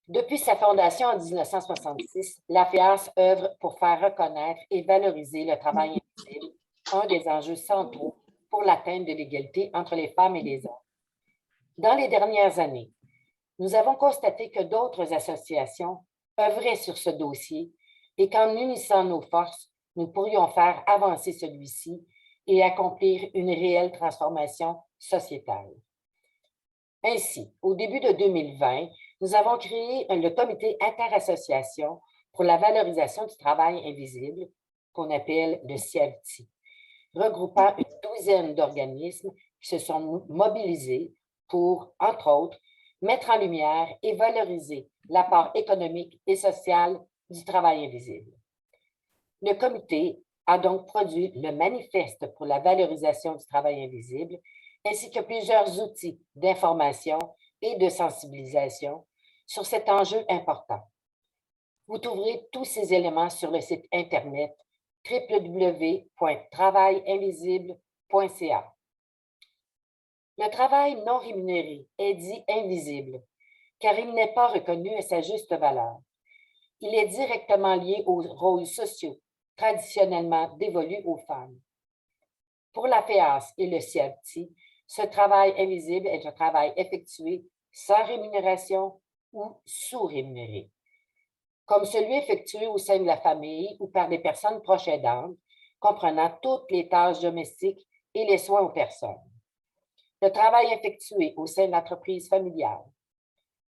Depuis sa fondation en 1966, la FEAS œuvre pour faire reconnaître et valoriser le travail invisible, un des enjeux centraux pour l'atteinte de l'égalité entre les femmes et les hommes. Dans les dernières années, nous avons constaté que d'autres associations œuvraient sur ce dossier et qu'en unissant nos forces, nous pourrions faire avancer celui-ci et accomplir une réelle transformation sociétale. Ainsi, au début de 2020, nous avons créé le Comité interassociation pour la valorisation du travail invisible, qu'on appelle le CIAVTI, regroupant une douzaine d'organismes qui se sont mobilisés pour, entre autres, mettre en lumière et valoriser l'apport économique et social du travail invisible. Le comité a donc produit le manifeste pour la valorisation du travail invisible, ainsi que plusieurs outils d'information et de sensibilisation sur cet enjeu important. Vous trouverez tous ces éléments sur le site Internet www.travailinvisible.ca. Le travail non rémunéré est dit invisible, car il n'est pas reconnu à sa juste valeur. Il est directement lié aux rôles sociaux traditionnellement dévolus aux femmes. Pour la FEAS et le CIAVTI, ce travail invisible est un travail effectué sans rémunération ou sous-rémunéré, comme celui effectué au sein de la famille ou par des personnes proches aidantes, comprenant toutes les tâches domestiques et les soins aux personnes. Le travail effectué au sein de l'entreprise familiale,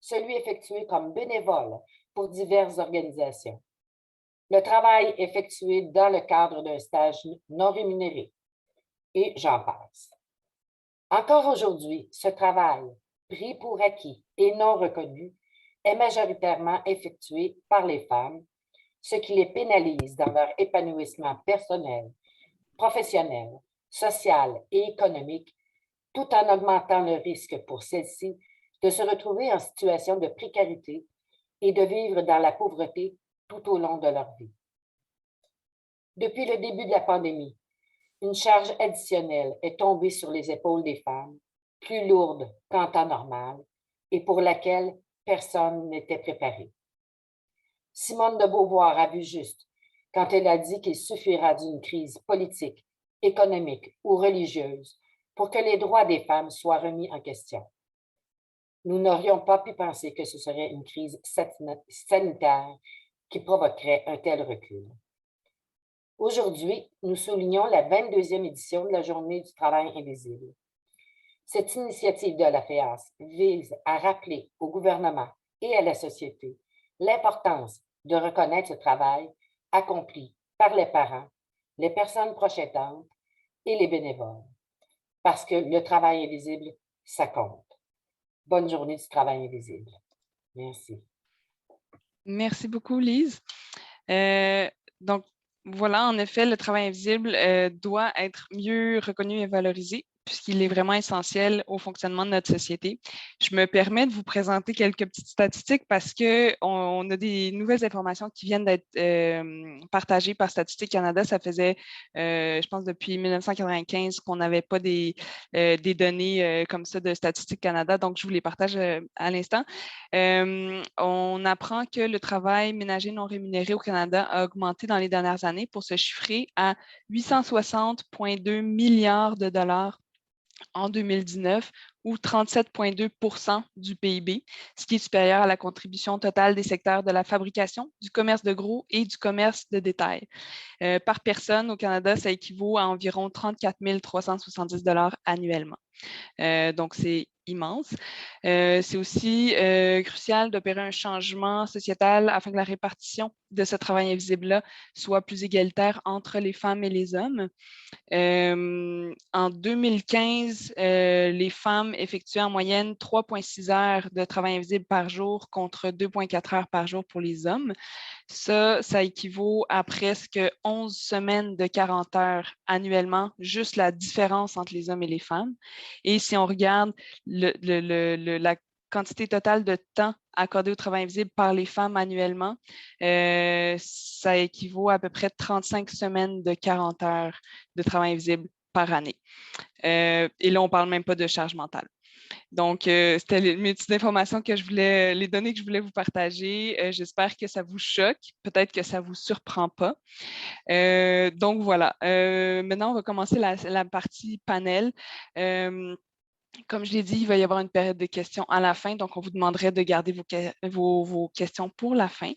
celui effectué comme bénévole pour diverses organisations, le travail effectué dans le cadre d'un stage non rémunéré, et j'en passe. Encore aujourd'hui, ce travail, pris pour acquis et non reconnu, est majoritairement effectué par les femmes, ce qui les pénalise dans leur épanouissement personnel, professionnel, social et économique, tout en augmentant le risque pour celles-ci de se retrouver en situation de précarité et de vivre dans la pauvreté tout au long de leur vie. Depuis le début de la pandémie, une charge additionnelle est tombée sur les épaules des femmes, plus lourde qu'en temps normal, et pour laquelle personne n'était préparé. Simone de Beauvoir a vu juste quand elle a dit qu'il suffira d'une crise politique, économique ou religieuse pour que les droits des femmes soient remis en question. Nous n'aurions pas pu penser que ce serait une crise sanitaire qui provoquerait un tel recul. Aujourd'hui, nous soulignons la 22e édition de la Journée du travail invisible. Cette initiative de la FEAS vise à rappeler au gouvernement et à la société l'importance de reconnaître ce travail accompli par les parents, les personnes proches aidantes et les bénévoles, parce que le travail invisible, ça compte. Bonne journée du travail invisible. Merci. Merci beaucoup, Lise. Donc, voilà, en effet, le travail invisible doit être mieux reconnu et valorisé puisqu'il est vraiment essentiel au fonctionnement de notre société. Je me permets de vous présenter quelques petites statistiques parce qu'on a des nouvelles informations qui viennent d'être partagées par Statistique Canada. Ça faisait, je pense, depuis 1995 qu'on n'avait pas des données comme ça de Statistique Canada, donc je vous les partage à l'instant. On apprend que le travail ménager non rémunéré au Canada a augmenté dans les dernières années pour se chiffrer à 860,2 milliards de dollars en 2019 ou 37,2 % du PIB, ce qui est supérieur à la contribution totale des secteurs de la fabrication, du commerce de gros et du commerce de détail. Par personne, au Canada, ça équivaut à environ 34 370 $ annuellement. Donc, c'est immense. C'est aussi crucial d'opérer un changement sociétal afin que la répartition de ce travail invisible-là soit plus égalitaire entre les femmes et les hommes. En 2015, les femmes effectuaient en moyenne 3,6 heures de travail invisible par jour contre 2,4 heures par jour pour les hommes. Ça équivaut à presque 11 semaines de 40 heures annuellement, juste la différence entre les hommes et les femmes. Et si on regarde la quantité totale de temps accordé au travail invisible par les femmes annuellement, ça équivaut à peu près 35 semaines de 40 heures de travail invisible par année. Et là, on ne parle même pas de charge mentale. Donc, c'était mes petites informations que je voulais, les données que je voulais vous partager. J'espère que ça vous choque. Peut-être que ça ne vous surprend pas. Donc, voilà. Maintenant, on va commencer la partie panel. Comme je l'ai dit, il va y avoir une période de questions à la fin. Donc, on vous demanderait de garder vos questions pour la fin.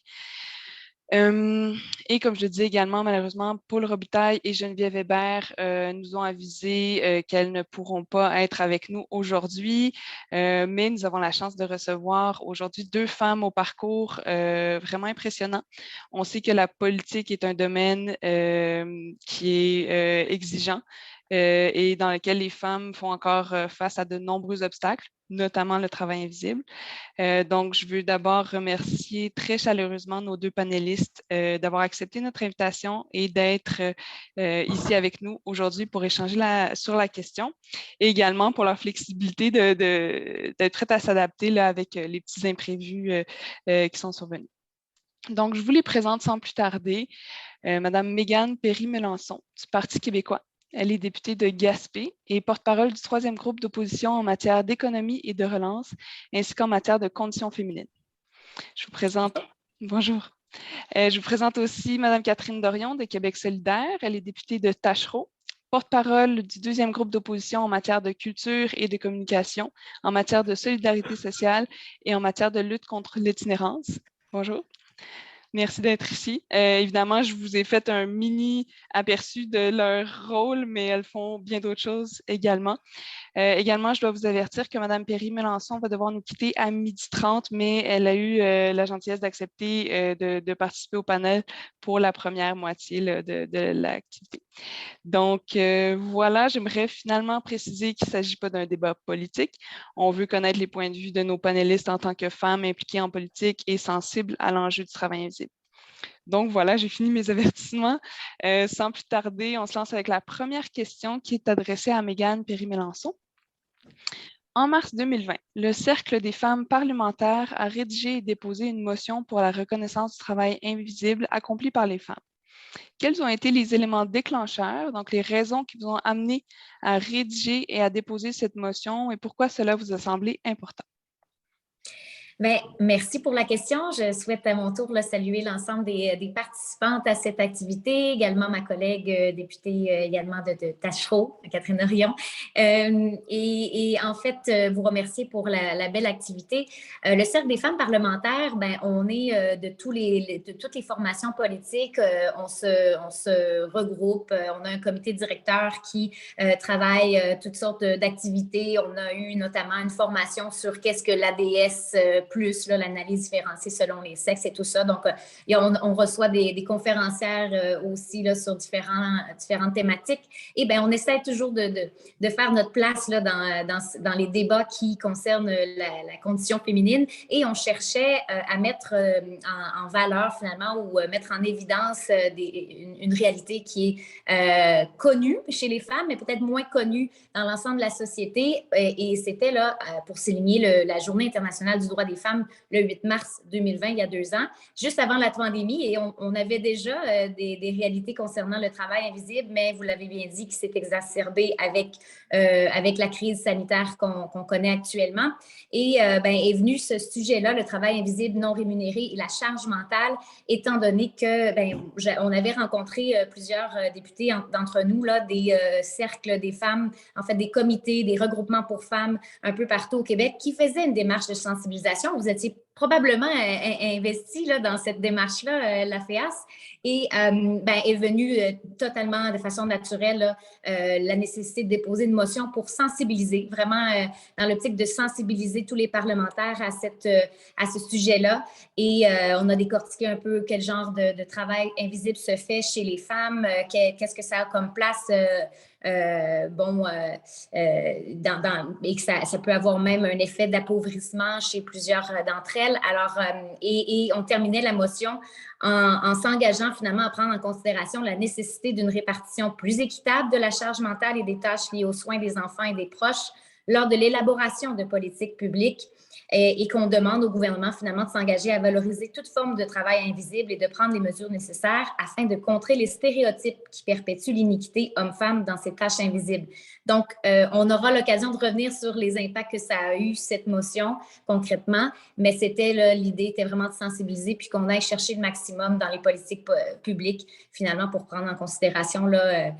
Et comme je le disais également, malheureusement, Paul Robitaille et Geneviève Hébert nous ont avisé qu'elles ne pourront pas être avec nous aujourd'hui, mais nous avons la chance de recevoir aujourd'hui 2 femmes au parcours vraiment impressionnant. On sait que la politique est un domaine qui est exigeant et dans lequel les femmes font encore face à de nombreux obstacles, notamment le travail invisible. Donc, je veux d'abord remercier très chaleureusement nos 2 panélistes d'avoir accepté notre invitation et d'être ici avec nous aujourd'hui pour échanger sur la question et également pour leur flexibilité d'être prête à s'adapter là, avec les petits imprévus qui sont survenus. Donc, je vous les présente sans plus tarder. Madame Mégane Perry-Melançon du Parti québécois. Elle est députée de Gaspé et porte-parole du 3e groupe d'opposition en matière d'économie et de relance, ainsi qu'en matière de conditions féminines. Je vous présente... Bonjour. Je vous présente aussi Mme Catherine Dorion de Québec solidaire. Elle est députée de Tachereau, porte-parole du 2e groupe d'opposition en matière de culture et de communication, en matière de solidarité sociale et en matière de lutte contre l'itinérance. Bonjour. Merci d'être ici. Évidemment, je vous ai fait un mini aperçu de leur rôle, mais elles font bien d'autres choses également. Également, je dois vous avertir que Mme Perry-Melançon va devoir nous quitter à 12h30, mais elle a eu la gentillesse d'accepter de participer au panel pour la première moitié là, de l'activité. Donc, voilà, j'aimerais finalement préciser qu'il ne s'agit pas d'un débat politique. On veut connaître les points de vue de nos panélistes en tant que femmes impliquées en politique et sensibles à l'enjeu du travail invisible. Donc, voilà, j'ai fini mes avertissements. Sans plus tarder, on se lance avec la première question qui est adressée à Mégane Perry-Melançon. En mars 2020, le Cercle des femmes parlementaires a rédigé et déposé une motion pour la reconnaissance du travail invisible accompli par les femmes. Quels ont été les éléments déclencheurs, donc les raisons qui vous ont amené à rédiger et à déposer cette motion et pourquoi cela vous a semblé important? Bien, merci pour la question. Je souhaite à mon tour saluer l'ensemble des participantes à cette activité, également ma collègue députée également de Tachereau, Catherine Orion. Et en fait, vous remercier pour la belle activité. Le Cercle des femmes parlementaires, ben, on est de toutes les formations politiques. On se regroupe. On a un comité directeur qui travaille toutes sortes d'activités. On a eu notamment une formation sur qu'est-ce que l'ADS plus l'analyse différenciée selon les sexes et tout ça. Donc, on reçoit des conférencières aussi là, sur différentes thématiques. Et bien, on essaie toujours de faire notre place là, dans les débats qui concernent la condition féminine. Et on cherchait à mettre en valeur, finalement, ou mettre en évidence une réalité qui est connue chez les femmes, mais peut-être moins connue dans l'ensemble de la société. Et c'était là, pour souligner la Journée internationale du droit des femmes le 8 mars 2020, il y a 2 ans, juste avant la pandémie. Et on avait déjà des réalités concernant le travail invisible, mais vous l'avez bien dit, qui s'est exacerbé avec la crise sanitaire qu'on connaît actuellement. Et ben, est venu ce sujet-là, le travail invisible non rémunéré et la charge mentale, étant donné que ben, on avait rencontré plusieurs députés d'entre nous, là, des cercles des femmes, en fait des comités, des regroupements pour femmes un peu partout au Québec qui faisaient une démarche de sensibilisation. Vous étiez probablement investi là, dans cette démarche-là, la FEAS, et ben, est venue totalement de façon naturelle là, la nécessité de déposer une motion pour sensibiliser, vraiment dans l'optique de sensibiliser tous les parlementaires à ce sujet-là. Et on a décortiqué un peu quel genre de travail invisible se fait chez les femmes, qu'est-ce que ça a comme place et que ça peut avoir même un effet d'appauvrissement chez plusieurs d'entre elles. Alors, et on terminait la motion en s'engageant finalement à prendre en considération la nécessité d'une répartition plus équitable de la charge mentale et des tâches liées aux soins des enfants et des proches lors de l'élaboration de politiques publiques. et qu'on demande au gouvernement finalement de s'engager à valoriser toute forme de travail invisible et de prendre les mesures nécessaires afin de contrer les stéréotypes qui perpétuent l'iniquité homme-femme dans ces tâches invisibles. Donc, on aura l'occasion de revenir sur les impacts que ça a eu, cette motion, concrètement, mais l'idée était vraiment de sensibiliser puis qu'on aille chercher le maximum dans les politiques publiques, finalement, pour prendre en considération là,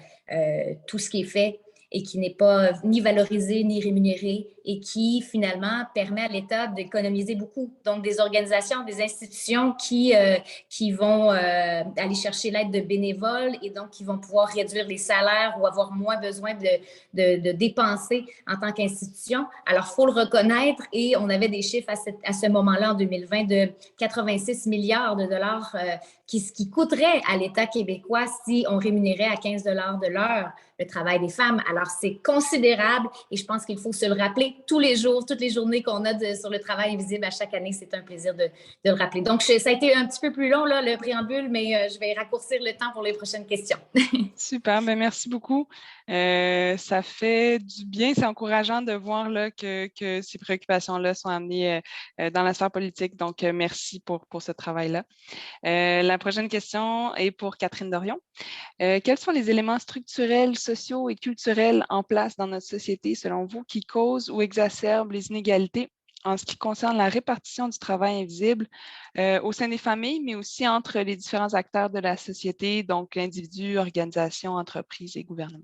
tout ce qui est fait et qui n'est pas ni valorisé ni rémunéré et qui, finalement, permet à l'État d'économiser beaucoup. Donc, des organisations, des institutions qui vont aller chercher l'aide de bénévoles et donc qui vont pouvoir réduire les salaires ou avoir moins besoin de dépenser en tant qu'institution. Alors, il faut le reconnaître et on avait des chiffres à ce moment-là, en 2020, de 86 milliards de dollars qui coûterait à l'État québécois si on rémunérait à 15 $ de l'heure le travail des femmes. Alors, c'est considérable et je pense qu'il faut se le rappeler tous les jours, toutes les journées qu'on a sur le travail invisible à chaque année. C'est un plaisir de le rappeler. Donc, ça a été un petit peu plus long, là, le préambule, mais je vais raccourcir le temps pour les prochaines questions. Super, ben merci beaucoup. Ça fait du bien, c'est encourageant de voir là, que ces préoccupations-là sont amenées dans la sphère politique. Donc, merci pour ce travail-là. La prochaine question est pour Catherine Dorion. Quels sont les éléments structurels, sociaux et culturels en place dans notre société, selon vous, qui causent ou exacerbent les inégalités en ce qui concerne la répartition du travail invisible au sein des familles, mais aussi entre les différents acteurs de la société, donc individus, organisations, entreprises et gouvernements?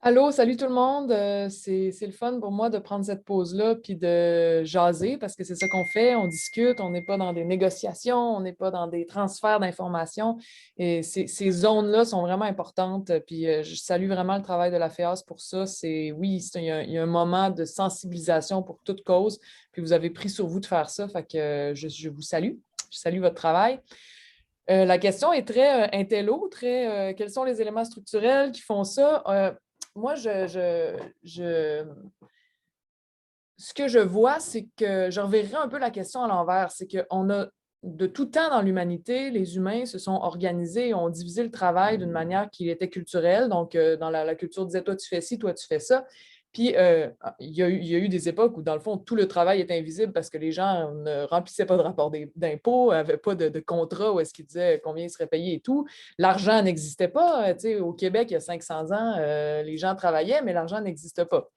Allô, salut tout le monde. C'est le fun pour moi de prendre cette pause-là puis de jaser parce que c'est ça qu'on fait. On discute, on n'est pas dans des négociations, on n'est pas dans des transferts d'informations. Et ces zones-là sont vraiment importantes. Puis je salue vraiment le travail de la FEAS pour ça. Oui, il y a un moment de sensibilisation pour toute cause. Puis vous avez pris sur vous de faire ça. Fait que je vous salue. Je salue votre travail. La question est très intello, quels sont les éléments structurels qui font ça? Moi, ce que je vois, c'est que je reverrai un peu la question à l'envers. C'est qu'on a, de tout temps dans l'humanité, les humains se sont organisés et ont divisé le travail d'une manière qui était culturelle. Donc, dans la culture disait, toi, tu fais ci, toi, tu fais ça. Puis, il y a eu des époques où, dans le fond, tout le travail était invisible parce que les gens ne remplissaient pas de rapport d'impôts, n'avaient pas de contrat où est-ce qu'ils disaient combien ils seraient payés et tout. L'argent n'existait pas. Au Québec, il y a 500 ans, les gens travaillaient, mais l'argent n'existait pas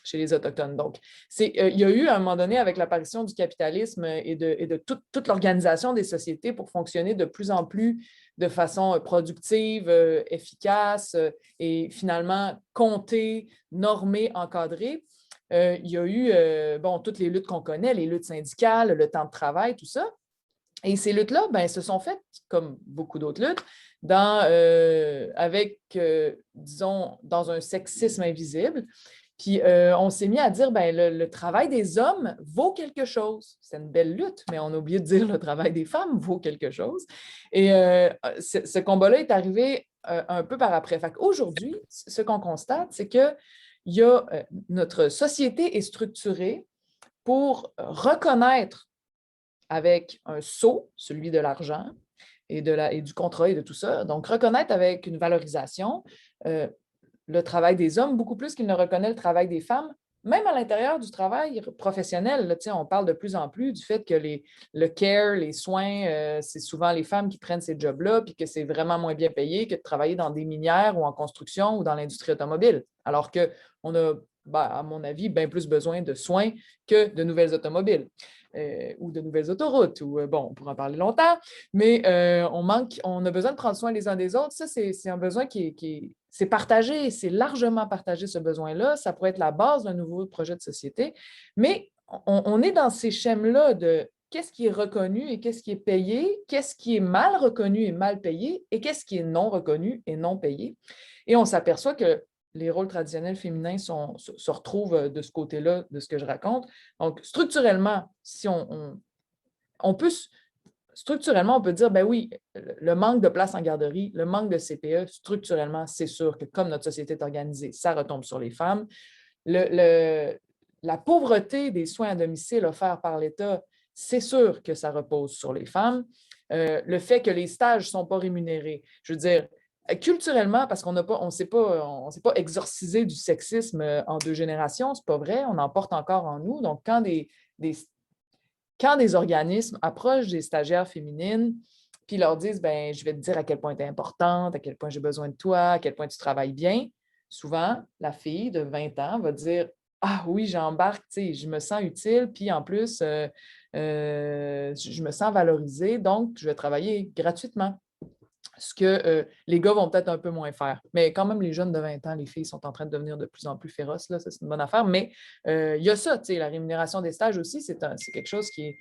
chez les Autochtones. Donc, il y a eu, à un moment donné, avec l'apparition du capitalisme et de toute l'organisation des sociétés pour fonctionner de plus en plus de façon productive, efficace et finalement comptée, normée, encadrée. Il y a eu toutes les luttes qu'on connaît, les luttes syndicales, le temps de travail, tout ça. Et ces luttes-là, se sont faites, comme beaucoup d'autres luttes, disons, dans un sexisme invisible. Puis on s'est mis à dire, le travail des hommes vaut quelque chose. C'est une belle lutte, mais on a oublié de dire le travail des femmes vaut quelque chose. Et ce combat-là est arrivé un peu par après. Fait qu'aujourd'hui, ce qu'on constate, c'est que notre société est structurée pour reconnaître avec un sceau, celui de l'argent et du contrat et de tout ça. Donc, reconnaître avec une valorisation le travail des hommes, beaucoup plus qu'il ne reconnaît le travail des femmes, même à l'intérieur du travail professionnel. Là, on parle de plus en plus du fait que le care, les soins, c'est souvent les femmes qui prennent ces jobs-là, puis que c'est vraiment moins bien payé que de travailler dans des minières ou en construction ou dans l'industrie automobile. Alors qu'on a, à mon avis, bien plus besoin de soins que de nouvelles automobiles. Ou de nouvelles autoroutes, on pourra en parler longtemps, mais on a besoin de prendre soin les uns des autres. Ça, c'est un besoin c'est partagé, c'est largement partagé ce besoin-là. Ça pourrait être la base d'un nouveau projet de société, mais on est dans ces schèmes-là de qu'est-ce qui est reconnu et qu'est-ce qui est payé, qu'est-ce qui est mal reconnu et mal payé, et qu'est-ce qui est non reconnu et non payé. Et on s'aperçoit que les rôles traditionnels féminins se retrouvent de ce côté-là, de ce que je raconte. Donc, structurellement, si on peut structurellement, on peut dire, oui, le manque de place en garderie, le manque de CPE, structurellement, c'est sûr que comme notre société est organisée, ça retombe sur les femmes. La pauvreté des soins à domicile offerts par l'État, c'est sûr que ça repose sur les femmes. Le fait que les stages ne sont pas rémunérés, je veux dire, culturellement, parce on s'est pas exorcisé du sexisme en 2 générations, c'est pas vrai, on en porte encore en nous. Donc, quand des organismes approchent des stagiaires féminines, puis leur disent, ben, je vais te dire à quel point tu es importante, à quel point j'ai besoin de toi, à quel point tu travailles bien, souvent, la fille de 20 ans va dire, ah oui, j'embarque, tu sais, je me sens utile, puis en plus, je me sens valorisée, donc je vais travailler gratuitement. Ce que les gars vont peut-être un peu moins faire. Mais quand même, les jeunes de 20 ans, les filles sont en train de devenir de plus en plus féroces. Là, ça, c'est une bonne affaire. Mais il y a ça, tu sais, la rémunération des stages aussi, c'est quelque chose qui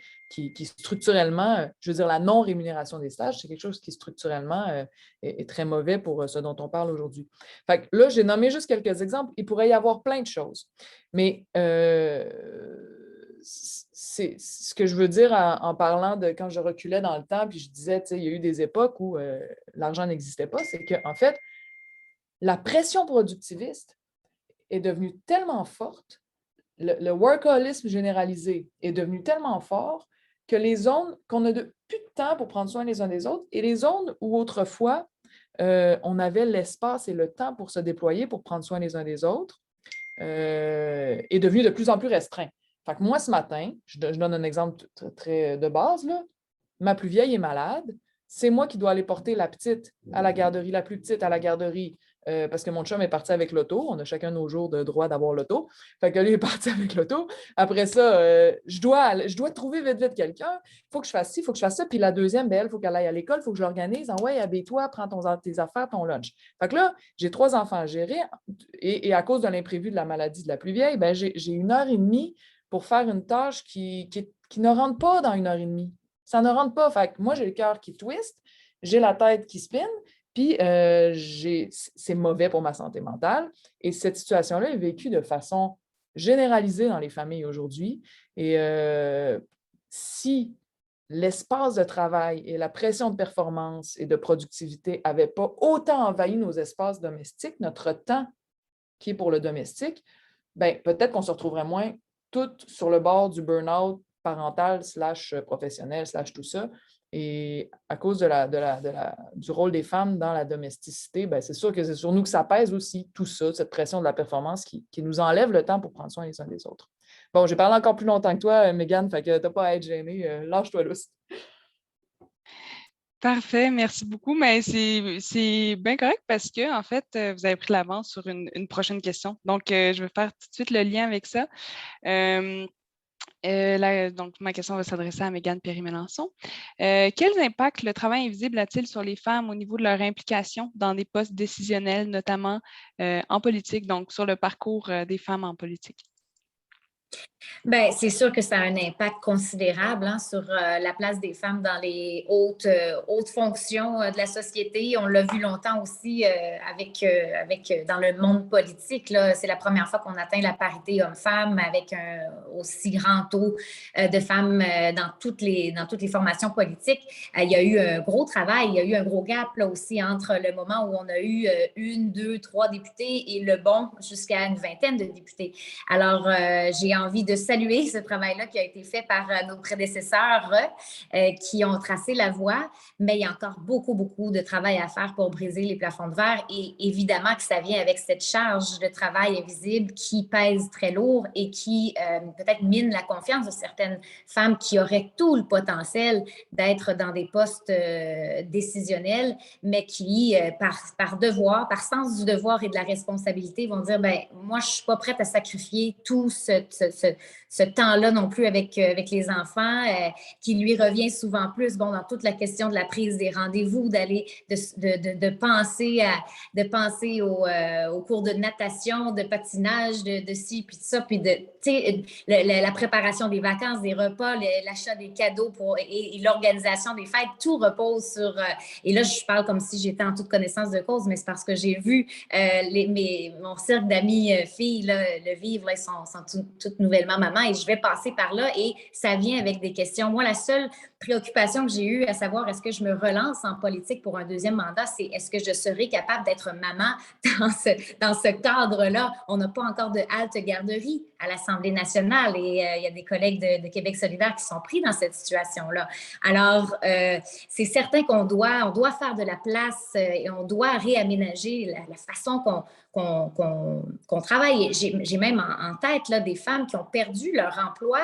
structurellement, je veux dire, la non-rémunération des stages, c'est quelque chose qui structurellement est très mauvais pour ce dont on parle aujourd'hui. Fait que là, j'ai nommé juste quelques exemples. Il pourrait y avoir plein de choses. Mais c'est ce que je veux dire en parlant de quand je reculais dans le temps, puis je disais, tu sais, il y a eu des époques où l'argent n'existait pas, c'est qu'en fait, la pression productiviste est devenue tellement forte, le workaholisme généralisé est devenu tellement fort que les zones qu'on n'a plus de temps pour prendre soin les uns des autres et les zones où autrefois on avait l'espace et le temps pour se déployer, pour prendre soin les uns des autres, est devenu de plus en plus restreint. Fait que moi, ce matin, je donne un exemple très de base, là. Ma plus vieille est malade. C'est moi qui dois aller porter la petite à la garderie, la plus petite à la garderie, parce que mon chum est parti avec l'auto. On a chacun nos jours de droit d'avoir l'auto. Fait que lui est parti avec l'auto. Après ça, je dois trouver vite quelqu'un. Il faut que je fasse ci, il faut que je fasse ça. Puis la deuxième, ben, elle, il faut qu'elle aille à l'école, il faut que je l'organise. Ah ouais, habille-toi, prends tes affaires, ton lunch. Fait que là, j'ai 3 enfants à gérer. Et à cause de l'imprévu de la maladie de la plus vieille, ben, j'ai 1 heure et demie pour faire une tâche qui ne rentre pas dans 1 heure et demie. Ça ne rentre pas. Fait que moi, j'ai le cœur qui twist, j'ai la tête qui spinne, puis c'est mauvais pour ma santé mentale. Et cette situation-là est vécue de façon généralisée dans les familles aujourd'hui. Et si l'espace de travail et la pression de performance et de productivité n'avaient pas autant envahi nos espaces domestiques, notre temps qui est pour le domestique, ben, peut-être qu'on se retrouverait moins toutes sur le bord du burn-out parental / professionnel / tout ça. Et à cause du rôle des femmes dans la domesticité, ben, c'est sûr que c'est sur nous que ça pèse aussi, tout ça, cette pression de la performance qui nous enlève le temps pour prendre soin les uns des autres. Bon, j'ai parlé encore plus longtemps que toi, Mégane, fait que t'as pas à être gênée. Lâche-toi lousse. Parfait, merci beaucoup. Mais c'est bien correct parce que, en fait, vous avez pris l'avance sur une prochaine question. Donc, je vais faire tout de suite le lien avec ça. Donc, ma question va s'adresser à Mégane Perry-Mélançon. Quels impacts le travail invisible a-t-il sur les femmes au niveau de leur implication dans des postes décisionnels, notamment en politique, donc sur le parcours des femmes en politique? Bien, c'est sûr que ça a un impact considérable sur la place des femmes dans les hautes fonctions de la société. On l'a vu longtemps aussi dans le monde politique. Là, c'est la première fois qu'on atteint la parité homme-femme avec un aussi grand taux de femmes dans toutes les formations politiques. Il y a eu un gros travail, il y a eu un gros gap là, aussi entre le moment où on a eu 1, 2, 3 députés et le bon jusqu'à une vingtaine de députés. Alors, j'ai envie de saluer ce travail-là qui a été fait par nos prédécesseurs qui ont tracé la voie, mais il y a encore beaucoup de travail à faire pour briser les plafonds de verre et évidemment que ça vient avec cette charge de travail invisible qui pèse très lourd et qui peut-être mine la confiance de certaines femmes qui auraient tout le potentiel d'être dans des postes décisionnels, mais qui, par devoir, par sens du devoir et de la responsabilité, vont dire, ben moi, je ne suis pas prête à sacrifier tout ce temps-là non plus avec les enfants, qui lui revient souvent plus, bon, dans toute la question de la prise des rendez-vous, de penser aux cours de natation, de patinage, de ci, puis de ça, puis la préparation des vacances, des repas, l'achat des cadeaux et l'organisation des fêtes, tout repose sur... et là, je parle comme si j'étais en toute connaissance de cause, mais c'est parce que j'ai vu mon cercle d'amis filles là, le vivre. Là, ils sont toutes nouvellement maman et je vais passer par là et ça vient avec des questions. Moi, la seule préoccupation que j'ai eue, à savoir est-ce que je me relance en politique pour un deuxième mandat, c'est est-ce que je serai capable d'être maman dans ce cadre-là? On n'a pas encore de halte garderie à l'Assemblée nationale et il y a des collègues de Québec solidaire qui sont pris dans cette situation-là. Alors, c'est certain qu'on doit faire de la place et on doit réaménager la façon qu'on travaille. J'ai même en tête là, des femmes qui ont perdu leur emploi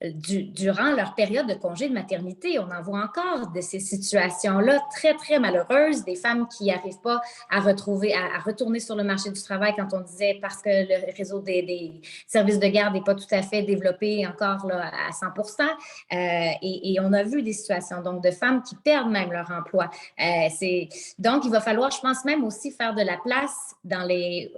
durant leur période de congé de maternité. On en voit encore de ces situations-là très, très malheureuses, des femmes qui n'arrivent pas à retourner sur le marché du travail quand on disait parce que le réseau des services de garde n'est pas tout à fait développé encore là, à 100%. Et on a vu des situations donc de femmes qui perdent même leur emploi. Donc, il va falloir, je pense, même aussi faire de la place dans les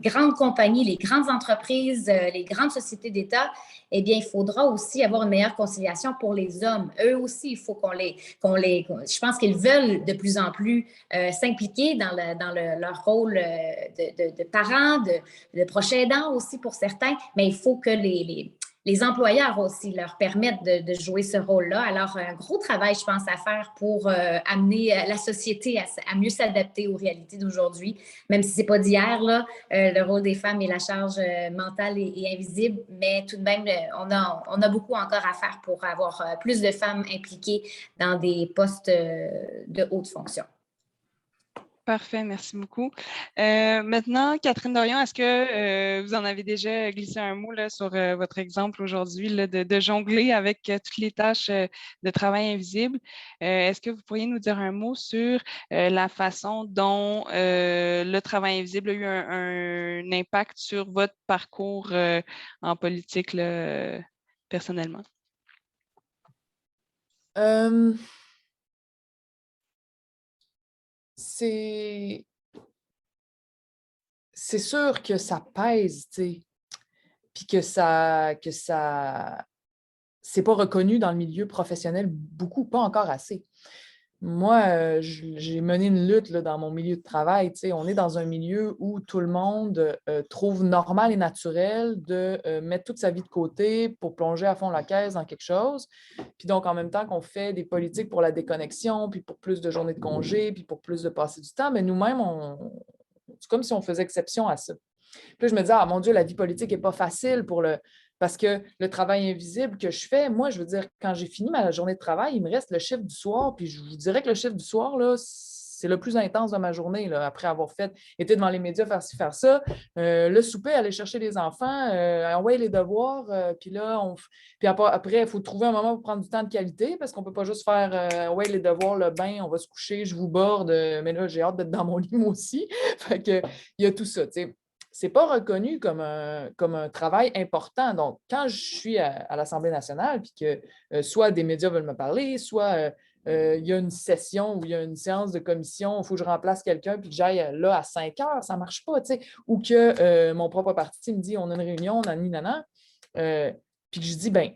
grandes compagnies, les grandes entreprises, les grandes sociétés d'État. Eh bien, il faudra aussi avoir une meilleure conciliation pour les hommes. Eux aussi, il faut je pense qu'ils veulent de plus en plus s'impliquer dans leur rôle de parents, de proches aidants aussi pour certains, mais il faut que les employeurs aussi leur permettent de jouer ce rôle-là. Alors, un gros travail, je pense, à faire pour amener la société à mieux s'adapter aux réalités d'aujourd'hui, même si ce n'est pas d'hier, là, le rôle des femmes et la charge mentale est invisible, mais tout de même, on a beaucoup encore à faire pour avoir plus de femmes impliquées dans des postes de haute fonction. Parfait, merci beaucoup. Maintenant, Catherine Dorion, est-ce que vous en avez déjà glissé un mot là, sur votre exemple aujourd'hui de jongler avec toutes les tâches de travail invisible? Est-ce que vous pourriez nous dire un mot sur la façon dont le travail invisible a eu un impact sur votre parcours en politique là, personnellement? C'est sûr que ça pèse, tu sais, puis que c'est pas reconnu dans le milieu professionnel beaucoup, pas encore assez. Moi, j'ai mené une lutte là, dans mon milieu de travail. Tu sais, on est dans un milieu où tout le monde trouve normal et naturel de mettre toute sa vie de côté pour plonger à fond la caisse dans quelque chose. Puis donc, en même temps qu'on fait des politiques pour la déconnexion, puis pour plus de journées de congé, puis pour plus de passer du temps, mais nous-mêmes, c'est comme si on faisait exception à ça. Puis là, je me disais, ah mon Dieu, la vie politique n'est pas facile parce que le travail invisible que je fais, moi, je veux dire, quand j'ai fini ma journée de travail, il me reste le chiffre du soir, puis je vous dirais que le chiffre du soir, là, c'est le plus intense de ma journée, là, après avoir été devant les médias, faire ci, faire ça. Le souper, aller chercher les enfants, envoyer les devoirs, puis là, puis après, il faut trouver un moment pour prendre du temps de qualité, parce qu'on ne peut pas juste faire ouais, les devoirs, le bain, on va se coucher, je vous borde, mais là, j'ai hâte d'être dans mon lit, moi aussi. Fait que, il y a tout ça, tu sais. C'est pas reconnu comme un travail important. Donc, quand je suis à l'Assemblée nationale, puis que soit des médias veulent me parler, soit il y a une session ou il y a une séance de commission, il faut que je remplace quelqu'un, puis que j'aille là à 5 heures, ça ne marche pas, tu sais. Ou que mon propre parti me dit, on a une réunion, nanani, nanan, puis que je dis, ben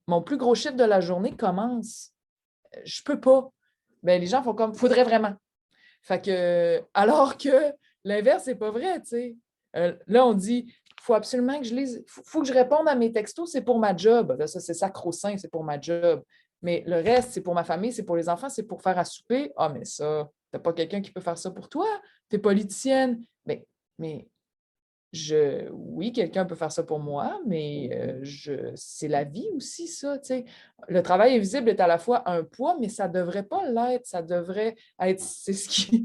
mon plus gros chiffre de la journée commence. Je peux pas. Ben, les gens font comme, faudrait vraiment. Fait que, alors que l'inverse, c'est pas vrai, tu sais. Là, on dit, il faut absolument que je lise, faut que je réponde à mes textos, c'est pour ma job. Là, ça, c'est sacro-saint, c'est pour ma job. Mais le reste, c'est pour ma famille, c'est pour les enfants, c'est pour faire à souper. Ah, mais ça, t'as pas quelqu'un qui peut faire ça pour toi? T'es politicienne. Mais oui, quelqu'un peut faire ça pour moi, mais c'est la vie aussi, ça, tu sais. Le travail invisible est à la fois un poids, mais ça ne devrait pas l'être. Ça devrait être, c'est ce qui...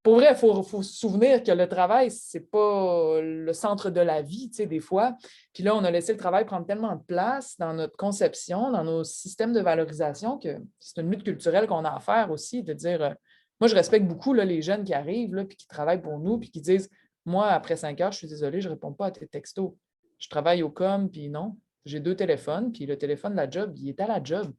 Pour vrai, il faut se souvenir que le travail, ce n'est pas le centre de la vie, tu sais, des fois. Puis là, on a laissé le travail prendre tellement de place dans notre conception, dans nos systèmes de valorisation, que c'est une lutte culturelle qu'on a à faire aussi, de dire... moi, je respecte beaucoup là, les jeunes qui arrivent, là, puis qui travaillent pour nous, puis qui disent, moi, après 5 heures, je suis désolée, je ne réponds pas à tes textos. Je travaille au com, puis non, j'ai 2 téléphones, puis le téléphone de la job, il est à la job.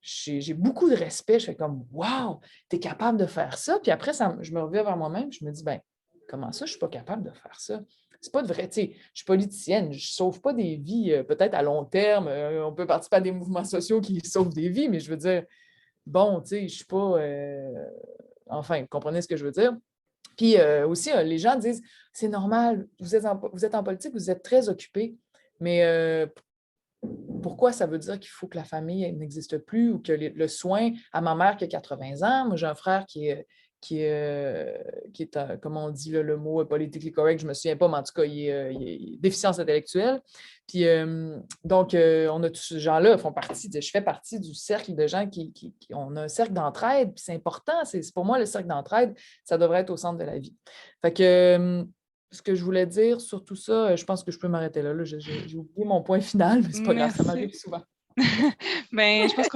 J'ai beaucoup de respect. Je fais comme, wow, tu es capable de faire ça. Puis après, je me reviens vers moi-même, je me dis, ben comment ça, je ne suis pas capable de faire ça? C'est pas de vrai, tu sais, je suis politicienne, je ne sauve pas des vies, peut-être à long terme, on peut participer à des mouvements sociaux qui sauvent des vies, mais je veux dire, bon, tu sais, je ne suis pas, enfin, vous comprenez ce que je veux dire? Puis aussi, les gens disent, c'est normal, vous êtes en politique, vous êtes très occupé, mais pourquoi ça veut dire qu'il faut que la famille n'existe plus ou que le soin à ma mère qui a 80 ans, moi j'ai un frère qui comment on dit là, le mot politically correct, je ne me souviens pas, mais en tout cas, il est déficience intellectuelle. Puis, donc, on a tous ces gens-là font partie, je fais partie du cercle de gens on a un cercle d'entraide, puis c'est important, c'est pour moi, le cercle d'entraide, ça devrait être au centre de la vie. Fait que, ce que je voulais dire sur tout ça, je pense que je peux m'arrêter là. J'ai oublié mon point final, mais c'est pas grave, ça m'arrive souvent. Ben, je pense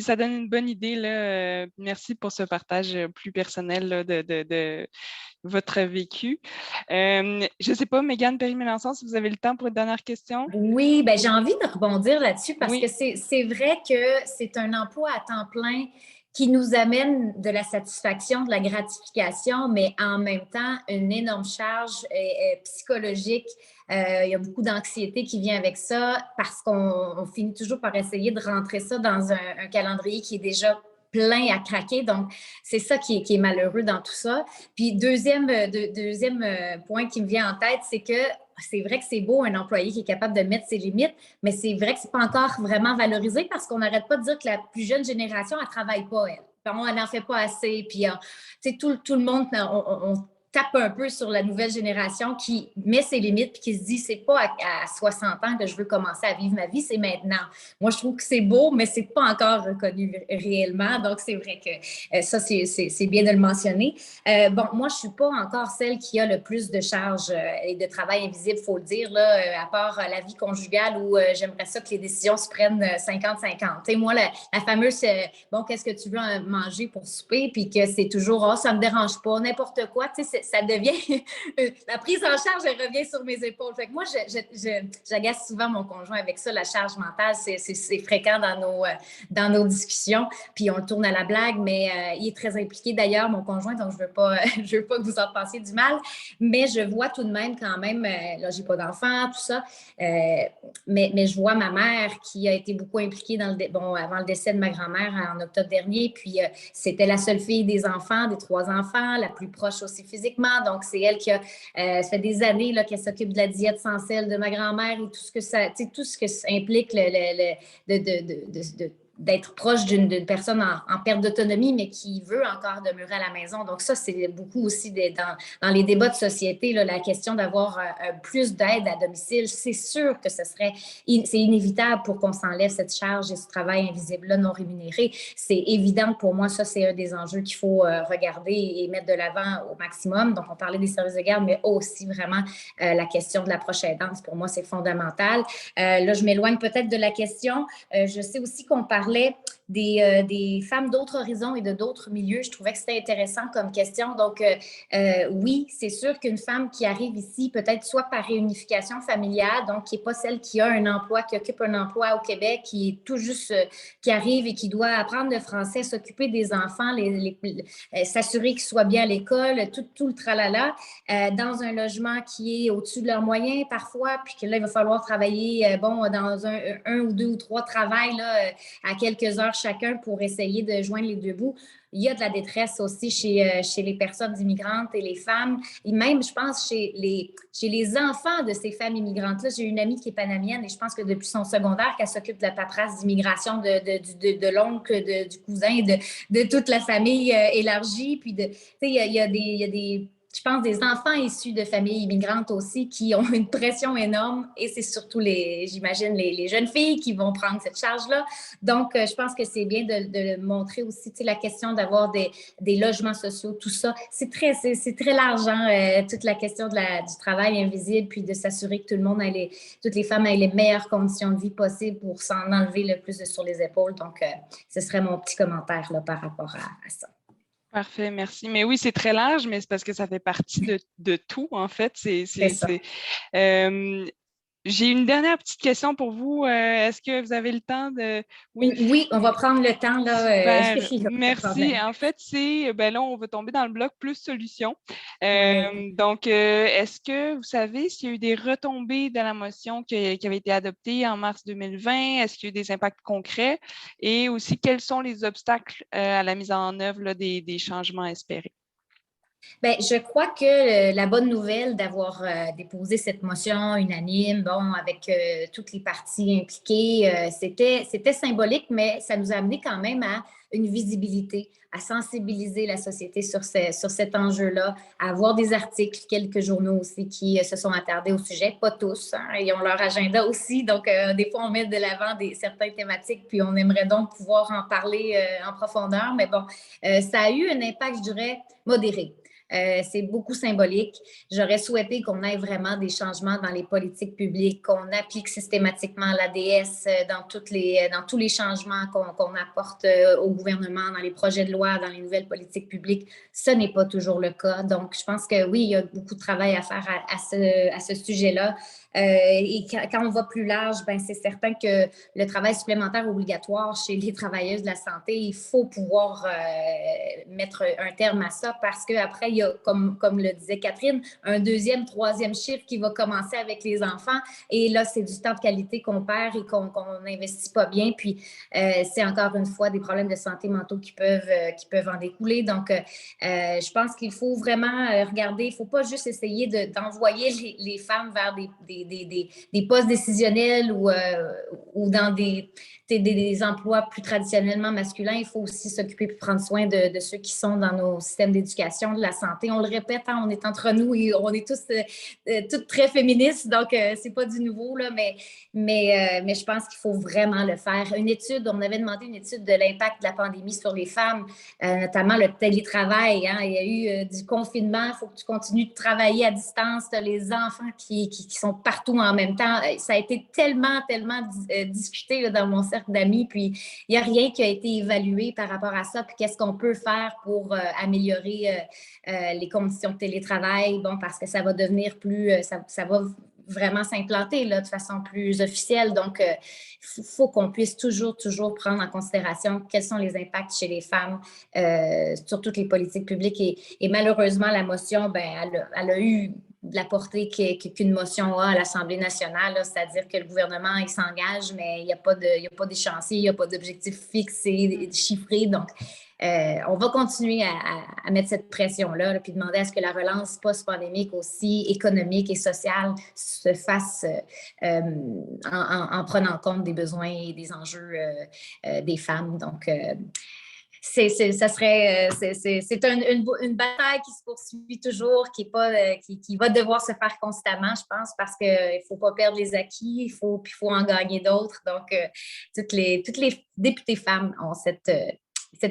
ça donne une bonne idée, là. Merci pour ce partage plus personnel là, de votre vécu. Je ne sais pas, Mégane Perry-Mélancon, si vous avez le temps pour une dernière question. Oui, ben, j'ai envie de rebondir là-dessus parce Oui. que c'est vrai que c'est un emploi à temps plein qui nous amène de la satisfaction, de la gratification, mais en même temps, une énorme charge psychologique. Il y a beaucoup d'anxiété qui vient avec ça parce qu'on finit toujours par essayer de rentrer ça dans un calendrier qui est déjà plein à craquer. Donc, c'est ça qui est malheureux dans tout ça. Puis, deuxième point qui me vient en tête, c'est que c'est vrai que c'est beau un employé qui est capable de mettre ses limites, mais c'est vrai que c'est pas encore vraiment valorisé parce qu'on n'arrête pas de dire que la plus jeune génération, elle travaille pas, elle. Elle n'en fait pas assez. Puis, tout le monde, on tape un peu sur la nouvelle génération qui met ses limites puis qui se dit c'est pas à 60 ans que je veux commencer à vivre ma vie, c'est maintenant. Moi, je trouve que c'est beau, mais c'est pas encore reconnu réellement. Donc, c'est vrai que ça, c'est bien de le mentionner. Bon, moi, je suis pas encore celle qui a le plus de charges et de travail invisible, il faut le dire, là, à part la vie conjugale où j'aimerais ça que les décisions se prennent 50-50. Tu sais, moi, la fameuse, bon, qu'est-ce que tu veux manger pour souper? Puis que c'est toujours, oh, ça me dérange pas, n'importe quoi. Tu sais, ça devient, la prise en charge, elle revient sur mes épaules. Fait que moi, j'agace souvent mon conjoint avec ça, la charge mentale, c'est fréquent dans nos discussions, puis on le tourne à la blague, mais il est très impliqué d'ailleurs, mon conjoint, donc je veux pas que vous en pensiez du mal, mais je vois tout de même quand même, là, j'ai pas d'enfant, tout ça, mais je vois ma mère qui a été beaucoup impliquée avant le décès de ma grand-mère en octobre dernier, puis c'était la seule fille des enfants, des 3 enfants, la plus proche aussi physiquement. Donc, c'est elle qui a, ça fait des années là, qu'elle s'occupe de la diète sans sel de ma grand-mère et tout ce que ça implique d'être proche d'une personne en perte d'autonomie, mais qui veut encore demeurer à la maison. Donc, ça, c'est beaucoup aussi dans les débats de société, là, la question d'avoir plus d'aide à domicile. C'est sûr que c'est inévitable pour qu'on s'enlève cette charge et ce travail invisible-là non rémunéré. C'est évident que pour moi, ça, c'est un des enjeux qu'il faut regarder et mettre de l'avant au maximum. Donc, on parlait des services de garde, mais aussi vraiment la question de la proche aidance. Pour moi, c'est fondamental. Là, je m'éloigne peut-être de la question. Je sais aussi qu'on parlait des femmes d'autres horizons et de d'autres milieux. Je trouvais que c'était intéressant comme question. Donc, oui, c'est sûr qu'une femme qui arrive ici, peut-être soit par réunification familiale, donc qui n'est pas celle qui a un emploi, qui occupe un emploi au Québec, qui est tout juste, qui arrive et qui doit apprendre le français, s'occuper des enfants, s'assurer qu'ils soient bien à l'école, tout le tralala, dans un logement qui est au-dessus de leurs moyens parfois, puis que là, il va falloir travailler, dans un ou 2 ou 3 travails là, à quelques heures chacun pour essayer de joindre les deux bouts. Il y a de la détresse aussi chez les personnes immigrantes et les femmes, et même, je pense, chez les enfants de ces femmes immigrantes-là. J'ai une amie qui est panamienne et je pense que depuis son secondaire, qu'elle s'occupe de la paperasse d'immigration de l'oncle, du cousin, de toute la famille élargie. Puis, il y a des je pense, des enfants issus de familles immigrantes aussi qui ont une pression énorme et c'est surtout, j'imagine, les jeunes filles qui vont prendre cette charge-là. Donc, je pense que c'est bien de montrer aussi la question d'avoir des logements sociaux, tout ça. C'est très large, hein, toute la question du travail invisible puis de s'assurer que toutes les femmes aient les meilleures conditions de vie possibles pour s'en enlever le plus sur les épaules. Donc, ce serait mon petit commentaire là, par rapport à ça. Parfait, merci. Mais oui, c'est très large, mais c'est parce que ça fait partie de tout, en fait. C'est ça. J'ai une dernière petite question pour vous. Est-ce que vous avez le temps de... Oui, on va prendre le temps. Là, merci. En fait, là, on va tomber dans le bloc plus solutions. Donc, est-ce que vous savez s'il y a eu des retombées de la motion qui avait été adoptée en mars 2020? Est-ce qu'il y a eu des impacts concrets? Et aussi, quels sont les obstacles à la mise en œuvre là, des changements espérés? Bien, je crois que la bonne nouvelle d'avoir déposé cette motion unanime, avec toutes les parties impliquées, c'était symbolique, mais ça nous a amené quand même à une visibilité, à sensibiliser la société sur cet enjeu-là, à avoir des articles, quelques journaux aussi qui se sont attardés au sujet, pas tous, hein, ils ont leur agenda aussi, donc des fois on met de l'avant certaines thématiques, puis on aimerait donc pouvoir en parler en profondeur, mais bon, ça a eu un impact, je dirais, modéré. C'est beaucoup symbolique. J'aurais souhaité qu'on ait vraiment des changements dans les politiques publiques, qu'on applique systématiquement l'ADS dans tous les changements qu'on apporte au gouvernement, dans les projets de loi, dans les nouvelles politiques publiques. Ce n'est pas toujours le cas. Donc, je pense que oui, il y a beaucoup de travail à faire à ce sujet-là. Et quand on va plus large, ben c'est certain que le travail supplémentaire obligatoire chez les travailleuses de la santé, il faut pouvoir mettre un terme à ça parce qu'après, il y a, comme le disait Catherine, un deuxième, troisième chiffre qui va commencer avec les enfants. Et là, c'est du temps de qualité qu'on perd et qu'on n'investit pas bien. Puis, c'est encore une fois des problèmes de santé mentaux qui peuvent en découler. Donc, je pense qu'il faut vraiment regarder, il ne faut pas juste essayer d'envoyer les femmes vers des postes décisionnels ou dans des emplois plus traditionnellement masculins. Il faut aussi s'occuper et prendre soin de ceux qui sont dans nos systèmes d'éducation, de la santé. On le répète, hein, on est entre nous et on est tous toutes très féministes, donc c'est pas du nouveau, là, mais je pense qu'il faut vraiment le faire. On avait demandé une étude de l'impact de la pandémie sur les femmes, notamment le télétravail. Hein. Il y a eu du confinement, il faut que tu continues de travailler à distance. Tu as les enfants qui sont partout en même temps. Ça a été tellement discuté là, dans mon cercle d'amis, puis il n'y a rien qui a été évalué par rapport à ça, puis qu'est-ce qu'on peut faire pour améliorer les conditions de télétravail, bon, parce que ça va devenir plus, ça va vraiment s'implanter là, de façon plus officielle. Donc, il faut qu'on puisse toujours prendre en considération quels sont les impacts chez les femmes sur toutes les politiques publiques. Et malheureusement, la motion, ben, elle a eu de la portée qu'une motion a à l'Assemblée nationale, c'est-à-dire que le gouvernement, il s'engage, mais il n'y a pas d'échéancier, il n'y a pas d'objectif fixé, chiffré. Donc, on va continuer à mettre cette pression-là, puis demander à ce que la relance post-pandémique aussi économique et sociale se fasse en prenant compte des besoins et des enjeux des femmes. Donc, c'est une bataille qui se poursuit toujours, qui va devoir se faire constamment, je pense, parce qu'il ne faut pas perdre les acquis, il faut en gagner d'autres. Donc, toutes les députées femmes ont cet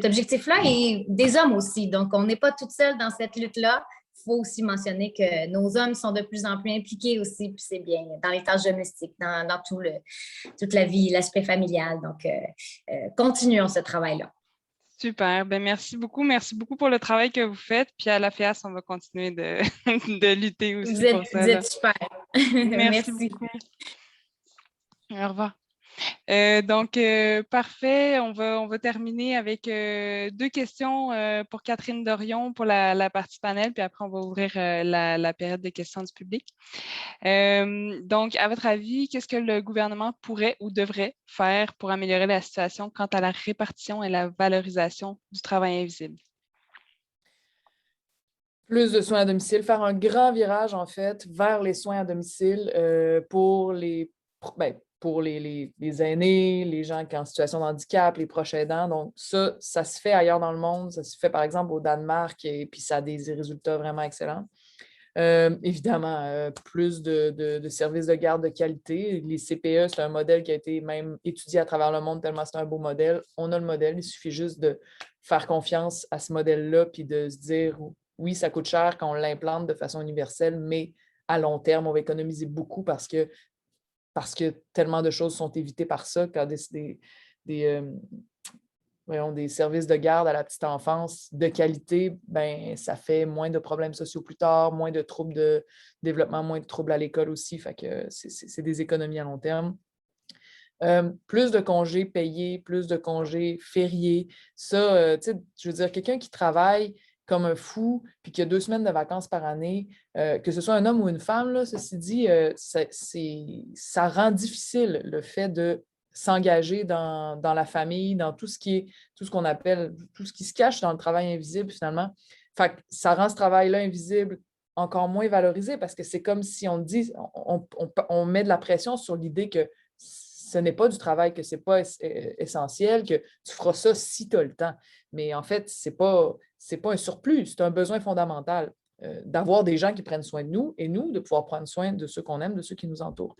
objectif-là et des hommes aussi. Donc, on n'est pas toutes seules dans cette lutte-là. Il faut aussi mentionner que nos hommes sont de plus en plus impliqués aussi, puis c'est bien, dans les tâches domestiques, dans toute la vie, l'aspect familial. Donc, continuons ce travail-là. Super. Ben, merci beaucoup. Merci beaucoup pour le travail que vous faites. Puis à la FEAS, on va continuer de, de lutter aussi pour ça. Vous êtes super. Merci beaucoup. Au revoir. Parfait. On va terminer avec 2 questions pour Catherine Dorion pour la partie panel, puis après, on va ouvrir la période de questions du public. À votre avis, qu'est-ce que le gouvernement pourrait ou devrait faire pour améliorer la situation quant à la répartition et la valorisation du travail invisible? Plus de soins à domicile, faire un grand virage, en fait, vers les soins à domicile pour les aînés, les gens qui sont en situation de handicap, les proches aidants. Donc, ça se fait ailleurs dans le monde. Ça se fait, par exemple, au Danemark, et puis ça a des résultats vraiment excellents. Évidemment, plus de services de garde de qualité. Les CPE, c'est un modèle qui a été même étudié à travers le monde tellement c'est un beau modèle. On a le modèle, il suffit juste de faire confiance à ce modèle-là puis de se dire, oui, ça coûte cher quand on l'implante de façon universelle, mais à long terme, on va économiser beaucoup parce que tellement de choses sont évitées par ça, quand des services de garde à la petite enfance de qualité, ben, ça fait moins de problèmes sociaux plus tard, moins de troubles de développement, moins de troubles à l'école aussi. Fait que c'est des économies à long terme. Plus de congés payés, plus de congés fériés. Ça, je veux dire, quelqu'un qui travaille comme un fou, puis qui a 2 semaines de vacances par année, que ce soit un homme ou une femme, là, ceci dit, ça rend difficile le fait de s'engager dans la famille, dans tout ce qu'on appelle, tout ce qui se cache dans le travail invisible, finalement. Fait que ça rend ce travail-là invisible encore moins valorisé parce que c'est comme si on dit, on met de la pression sur l'idée que ce n'est pas du travail, que ce n'est pas essentiel, que tu feras ça si tu as le temps. Mais en fait, ce n'est pas un surplus, c'est un besoin fondamental d'avoir des gens qui prennent soin de nous et nous, de pouvoir prendre soin de ceux qu'on aime, de ceux qui nous entourent.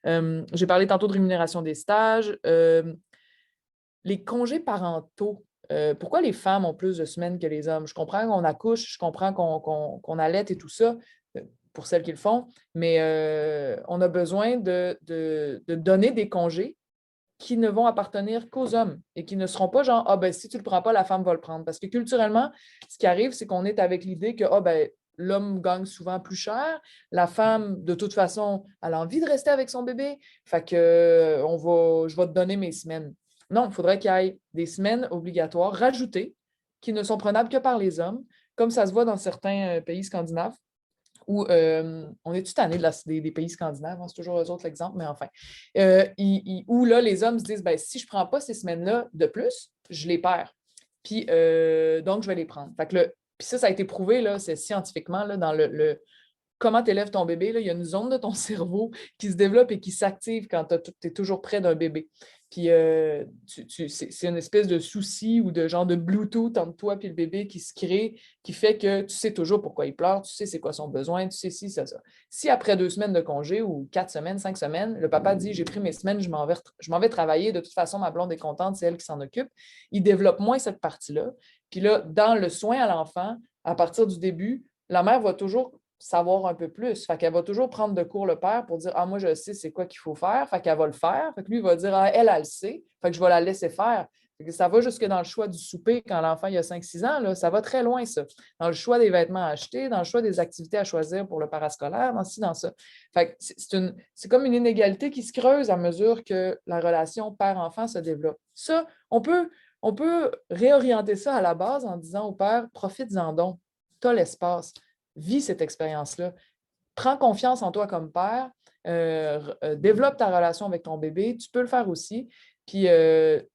J'ai parlé tantôt de rémunération des stages. Les congés parentaux, pourquoi les femmes ont plus de semaines que les hommes? Je comprends qu'on accouche, je comprends qu'on allaite et tout ça, pour celles qui le font, mais on a besoin de donner des congés qui ne vont appartenir qu'aux hommes et qui ne seront pas genre, ah ben si tu ne le prends pas, la femme va le prendre. Parce que culturellement, ce qui arrive, c'est qu'on est avec l'idée que, ah ben, l'homme gagne souvent plus cher, la femme, de toute façon, elle a envie de rester avec son bébé, fait que je vais te donner mes semaines. Non, il faudrait qu'il y ait des semaines obligatoires rajoutées qui ne sont prenables que par les hommes, comme ça se voit dans certains pays scandinaves, où on est tout tanné des pays scandinaves, hein, c'est toujours eux autres l'exemple, mais enfin, où là, les hommes se disent, ben, si je ne prends pas ces semaines-là de plus, je les perds. Puis, donc, je vais les prendre. Fait que puis ça a été prouvé, là, c'est scientifiquement, là, dans le comment tu élèves ton bébé, là, il y a une zone de ton cerveau qui se développe et qui s'active quand tu es toujours près d'un bébé. Puis c'est une espèce de souci ou de genre de Bluetooth entre toi et le bébé qui se crée, qui fait que tu sais toujours pourquoi il pleure, tu sais c'est quoi son besoin, tu sais si, ça. Si après 2 semaines de congé ou 4 semaines, 5 semaines, le papa dit j'ai pris mes semaines, je m'en vais travailler, de toute façon, ma blonde est contente, c'est elle qui s'en occupe, il développe moins cette partie-là. Puis là, dans le soin à l'enfant, à partir du début, la mère va toujours savoir un peu plus. Fait qu'elle va toujours prendre de court le père pour dire « Ah, moi, je sais c'est quoi qu'il faut faire. » Fait qu'elle va le faire. Fait que lui, il va dire « Ah, elle le sait. Fait que je vais la laisser faire. » Fait que ça va jusque dans le choix du souper quand l'enfant il a 5-6 ans. Là, ça va très loin, ça. Dans le choix des vêtements à acheter, dans le choix des activités à choisir pour le parascolaire, dans ci, dans ça. Fait que c'est comme une inégalité qui se creuse à mesure que la relation père-enfant se développe. Ça, on peut réorienter ça à la base en disant au père « Profites-en donc. Tu as l'espace. » Vis cette expérience-là. Prends confiance en toi comme père, développe ta relation avec ton bébé, tu peux le faire aussi. Puis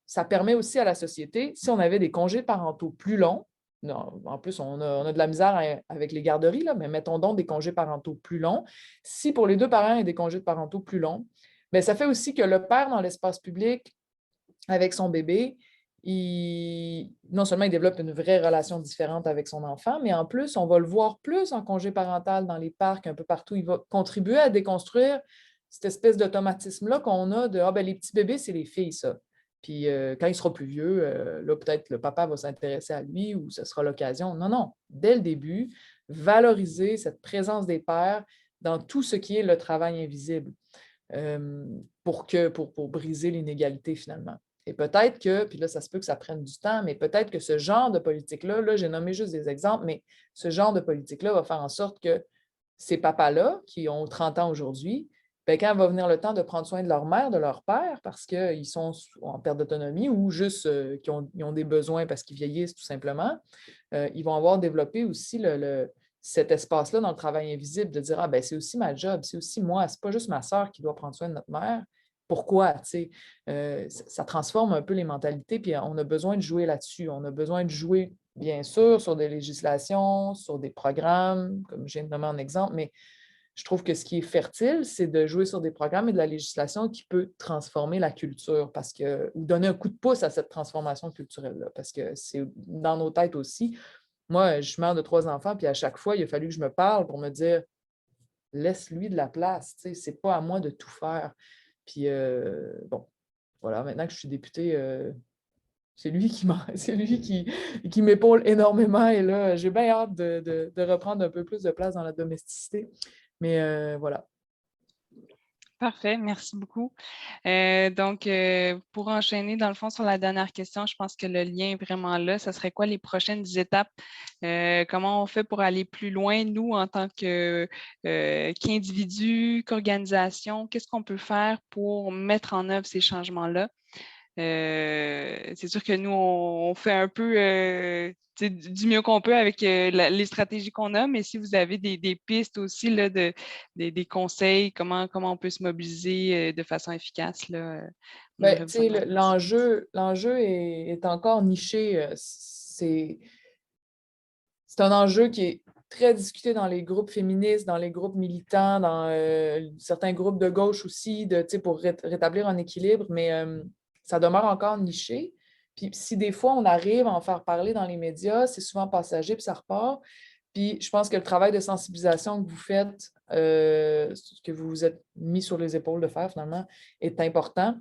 ça permet aussi à la société, si on avait des congés parentaux plus longs, non, en plus on a de la misère avec les garderies, là, mais mettons donc des congés parentaux plus longs. Si pour les 2 parents, il y a des congés parentaux plus longs, bien, ça fait aussi que le père dans l'espace public avec son bébé, non seulement il développe une vraie relation différente avec son enfant, mais en plus, on va le voir plus en congé parental dans les parcs, un peu partout. Il va contribuer à déconstruire cette espèce d'automatisme-là qu'on a de « Ah, ben les petits bébés, c'est les filles, ça. » Puis quand il sera plus vieux, là, peut-être le papa va s'intéresser à lui ou ce sera l'occasion. Non, non. Dès le début, valoriser cette présence des pères dans tout ce qui est le travail invisible pour briser l'inégalité finalement. Et peut-être que, puis là, ça se peut que ça prenne du temps, mais peut-être que ce genre de politique-là, là, j'ai nommé juste des exemples, mais ce genre de politique-là va faire en sorte que ces papas-là, qui ont 30 ans aujourd'hui, bien, quand va venir le temps de prendre soin de leur mère, de leur père, parce qu'ils sont en perte d'autonomie ou juste ils ont des besoins parce qu'ils vieillissent tout simplement, ils vont avoir développé aussi cet espace-là dans le travail invisible, de dire « Ah, ben c'est aussi ma job, c'est aussi moi, c'est pas juste ma sœur qui doit prendre soin de notre mère. » Pourquoi? Ça transforme un peu les mentalités, puis on a besoin de jouer là-dessus. On a besoin de jouer, bien sûr, sur des législations, sur des programmes, comme j'ai nommé en exemple, mais je trouve que ce qui est fertile, c'est de jouer sur des programmes et de la législation qui peut transformer la culture ou donner un coup de pouce à cette transformation culturelle-là, parce que c'est dans nos têtes aussi. Moi, je suis mère de 3 enfants, puis à chaque fois, il a fallu que je me parle pour me dire « Laisse-lui de la place, c'est pas à moi de tout faire. » Puis, bon, voilà, maintenant que je suis députée, c'est lui qui m'épaule énormément. Et là, j'ai bien hâte de reprendre un peu plus de place dans la domesticité. Mais voilà. Parfait, merci beaucoup. Donc, pour enchaîner, dans le fond, sur la dernière question, je pense que le lien est vraiment là. Ce serait quoi les prochaines étapes? Comment on fait pour aller plus loin, nous, en tant qu'individus, qu'organisation? Qu'est-ce qu'on peut faire pour mettre en œuvre ces changements-là? C'est sûr que nous, on fait un peu du mieux qu'on peut avec les stratégies qu'on a, mais si vous avez des pistes aussi, là, des conseils, comment on peut se mobiliser de façon efficace, là, Ben, l'enjeu est encore niché. C'est un enjeu qui est très discuté dans les groupes féministes, dans les groupes militants, dans certains groupes de gauche aussi, pour rétablir un équilibre, mais ça demeure encore niché. Puis si des fois on arrive à en faire parler dans les médias, c'est souvent passager, puis ça repart. Puis je pense que le travail de sensibilisation que vous faites, que vous vous êtes mis sur les épaules de faire finalement, est important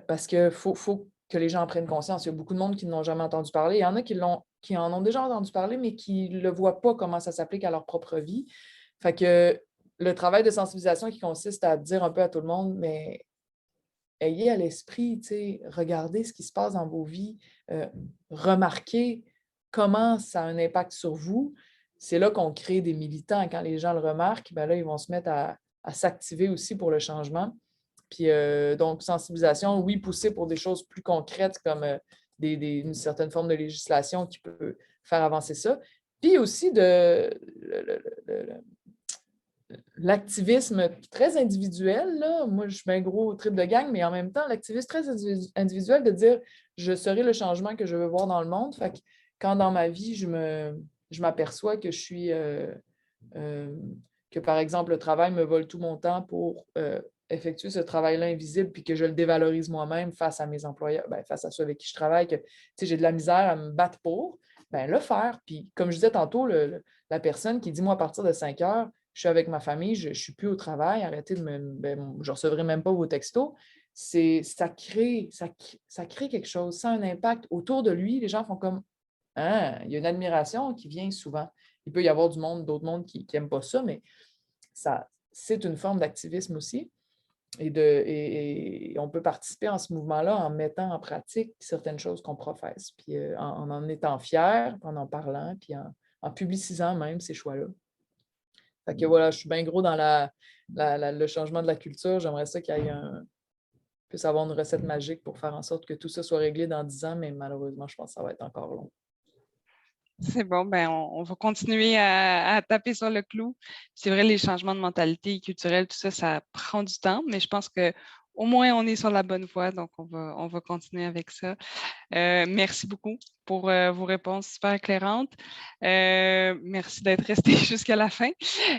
parce qu'il faut que les gens en prennent conscience. Il y a beaucoup de monde qui n'ont jamais entendu parler. Il y en a qui en ont déjà entendu parler, mais qui ne le voient pas comment ça s'applique à leur propre vie. Fait que le travail de sensibilisation qui consiste à dire un peu à tout le monde, mais ayez à l'esprit, regardez ce qui se passe dans vos vies, remarquez comment ça a un impact sur vous. C'est là qu'on crée des militants. Quand les gens le remarquent, ben là, ils vont se mettre à s'activer aussi pour le changement. Puis donc, sensibilisation, oui, pousser pour des choses plus concrètes comme une certaine forme de législation qui peut faire avancer ça. Puis aussi l'activisme très individuel, là. Moi, je suis un gros trip de gang, mais en même temps, l'activisme très individuel de dire je serai le changement que je veux voir dans le monde. Fait que quand dans ma vie, je m'aperçois que je suis que, par exemple, le travail me vole tout mon temps pour effectuer ce travail-là invisible, puis que je le dévalorise moi-même face à mes employeurs, face à ceux avec qui je travaille, que j'ai de la misère à me battre pour, le faire. Puis, comme je disais tantôt, la personne qui dit, moi, à partir de 5 heures, je suis avec ma famille, je ne suis plus au travail, arrêtez de je ne recevrai même pas vos textos. Ça crée quelque chose, ça a un impact autour de lui. Les gens font comme, ah, il y a une admiration qui vient souvent. Il peut y avoir d'autres mondes qui n'aiment pas ça, mais c'est une forme d'activisme aussi. Et on peut participer en ce mouvement-là en mettant en pratique certaines choses qu'on professe, puis en étant fier, en parlant, puis en publicisant même ces choix-là. Fait que voilà, je suis bien gros dans le changement de la culture. J'aimerais ça qu'il y ait puisse avoir une recette magique pour faire en sorte que tout ça soit réglé dans 10 ans, mais malheureusement, je pense que ça va être encore long. C'est bon, on va continuer à taper sur le clou. C'est vrai, les changements de mentalité culturelle, tout ça, ça prend du temps, mais je pense qu'au moins, on est sur la bonne voie, donc on va continuer avec ça. Merci beaucoup pour vos réponses super éclairantes. Merci d'être resté jusqu'à la fin.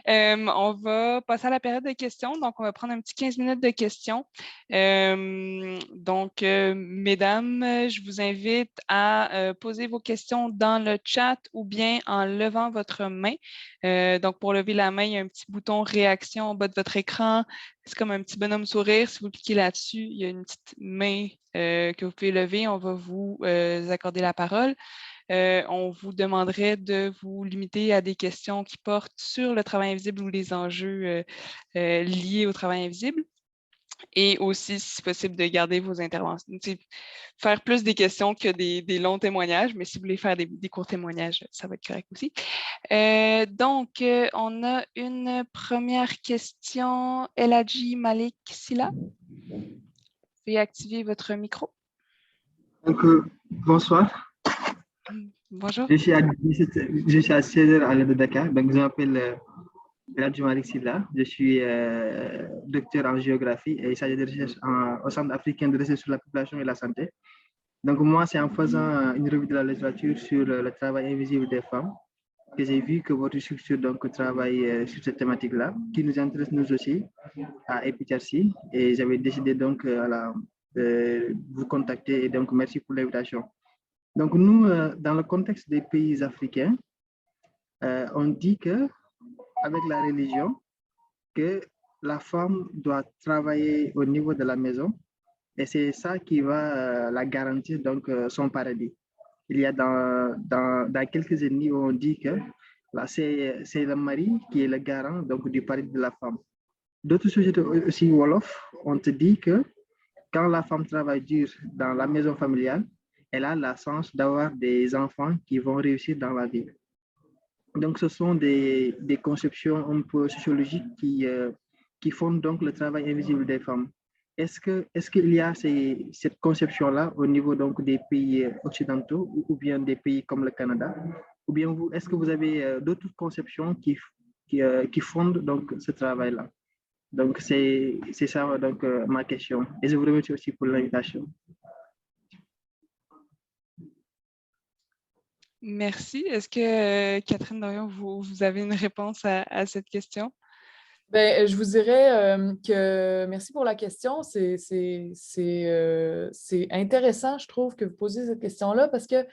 On va passer à la période de questions. Donc, on va prendre un petit 15 minutes de questions. Mesdames, je vous invite à poser vos questions dans le chat ou bien en levant votre main. Donc, pour lever la main, il y a un petit bouton réaction au bas de votre écran. C'est comme un petit bonhomme sourire. Si vous cliquez là-dessus, il y a une petite main que vous pouvez lever. On va vous accorder la parole. On vous demanderait de vous limiter à des questions qui portent sur le travail invisible ou les enjeux liés au travail invisible. Et aussi, si possible, de garder vos interventions. Faire plus des questions que des longs témoignages, mais si vous voulez faire des courts témoignages, ça va être correct aussi. Donc, on a une première question. Eladji Malik Silla. Veuillez activer votre micro. Donc, bonsoir. Bonjour. Je suis à 16h à l'heure de Dakar. Donc, je m'appelle Eladji Malik Silla. Je suis docteur en géographie et chargé de recherche au Centre africain de recherche sur la population et la santé. Donc, moi, c'est en faisant une revue de la littérature sur le travail invisible des femmes que j'ai vu que votre structure travaille sur cette thématique-là, qui nous intéresse nous aussi à EPITRC. Et j'avais décidé donc de vous contacter et donc merci pour l'invitation. Donc, nous, dans le contexte des pays africains, on dit que avec la religion, que la femme doit travailler au niveau de la maison et c'est ça qui va la garantir donc son paradis. Il y a dans quelques années où on dit que c'est le mari qui est le garant donc du paradis de la femme. D'autres sociétés aussi Wolof, on te dit que quand la femme travaille dur dans la maison familiale, elle a la chance d'avoir des enfants qui vont réussir dans la vie. Donc, ce sont des conceptions un peu sociologiques qui fondent donc le travail invisible des femmes. Est-ce qu'il y a cette conception-là au niveau donc des pays occidentaux ou bien des pays comme le Canada? Ou bien est-ce que vous avez d'autres conceptions qui fondent donc ce travail-là? Donc, c'est ça donc, ma question. Et je vous remercie aussi pour l'invitation. Merci. Est-ce que, Catherine Dorion, vous avez une réponse à cette question? Ben, je vous dirais que merci pour la question. C'est intéressant, je trouve, que vous posiez cette question-là parce que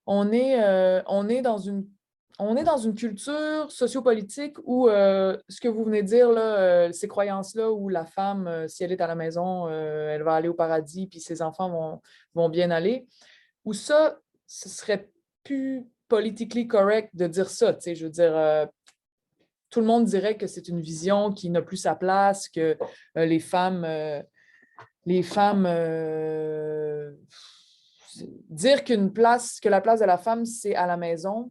on est dans une culture sociopolitique où ce que vous venez de dire, là, ces croyances-là où la femme, si elle est à la maison, elle va aller au paradis, puis ses enfants vont bien aller, où ça, ce serait plus politically correct de dire ça. Tu sais, je veux dire, tout le monde dirait que c'est une vision qui n'a plus sa place, que les femmes dire que la place de la femme, c'est à la maison.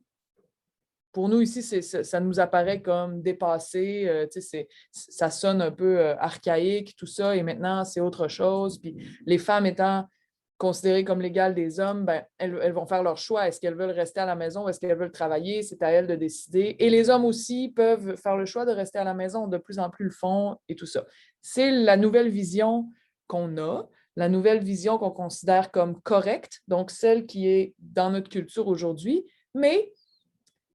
Pour nous ici, ça nous apparaît comme dépassé, ça sonne un peu archaïque, tout ça, et maintenant, c'est autre chose. Puis les femmes étant considérées comme l'égale des hommes, ben, elles vont faire leur choix. Est-ce qu'elles veulent rester à la maison ou est-ce qu'elles veulent travailler? C'est à elles de décider. Et les hommes aussi peuvent faire le choix de rester à la maison, de plus en plus le font et tout ça. C'est la nouvelle vision qu'on a, la nouvelle vision qu'on considère comme correcte, donc celle qui est dans notre culture aujourd'hui, mais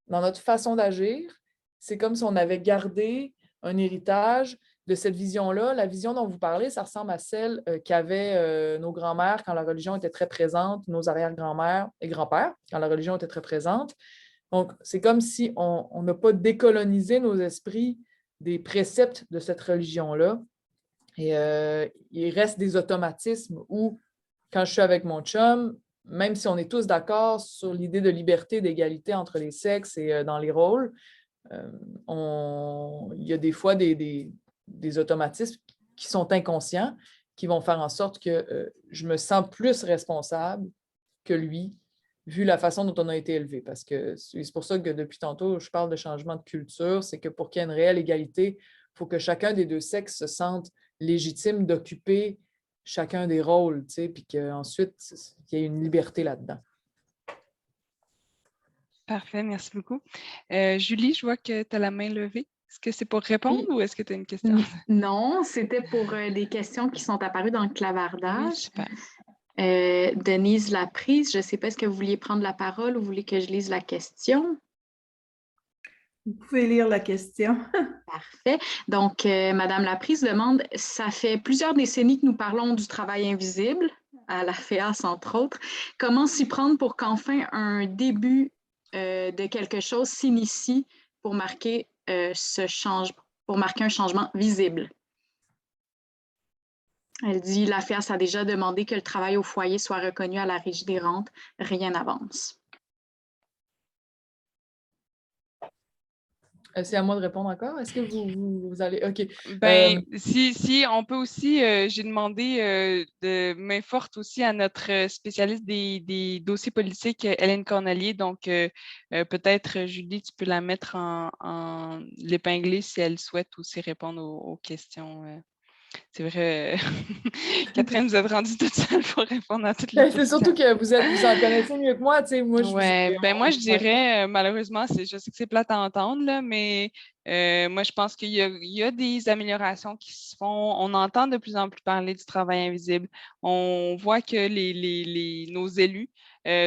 dans notre façon d'agir, c'est comme si on avait gardé un héritage de cette vision-là. La vision dont vous parlez, ça ressemble à celle qu'avaient nos grands-mères quand la religion était très présente, nos arrière-grands-mères et grands-pères quand la religion était très présente. Donc, c'est comme si on n'a pas décolonisé nos esprits des préceptes de cette religion-là. Et il reste des automatismes où, quand je suis avec mon chum, même si on est tous d'accord sur l'idée de liberté, d'égalité entre les sexes et dans les rôles, il y a des fois des automatismes qui sont inconscients, qui vont faire en sorte que je me sens plus responsable que lui, vu la façon dont on a été élevé. Parce que c'est pour ça que depuis tantôt, je parle de changement de culture, c'est que pour qu'il y ait une réelle égalité, il faut que chacun des deux sexes se sente légitime d'occuper chacun des rôles, tu sais, puis qu'ensuite, il y ait une liberté là-dedans. Parfait, merci beaucoup. Julie, je vois que tu as la main levée. Est-ce que c'est pour répondre ou est-ce que tu as une question? Non, c'était pour des questions qui sont apparues dans le clavardage. Oui, super. Denise Laprise, je ne sais pas, est-ce que vous vouliez prendre la parole ou vous voulez que je lise la question? Vous pouvez lire la question. Parfait. Donc, Madame Laprise demande, ça fait plusieurs décennies que nous parlons du travail invisible, à la FEAS entre autres. Comment s'y prendre pour qu'enfin un début de quelque chose s'initie pour marquer un changement visible? Elle dit, la FEAS a déjà demandé que le travail au foyer soit reconnu à la Régie des rentes. Rien n'avance. C'est à moi de répondre encore? Est-ce que vous allez... OK. Ben, si on peut aussi, j'ai demandé de main forte aussi à notre spécialiste des dossiers politiques, Hélène Cornelier. Donc, peut-être, Julie, tu peux la mettre en l'épingler si elle souhaite aussi répondre aux questions. C'est vrai, Catherine, vous êtes rendue toute seule pour répondre à toutes les questions. C'est surtout que vous en connaissez mieux que moi. Tu sais, moi, moi, je dirais, malheureusement, je sais que c'est plate à entendre, là, mais moi, je pense qu'il y a des améliorations qui se font. On entend de plus en plus parler du travail invisible. On voit que nos élus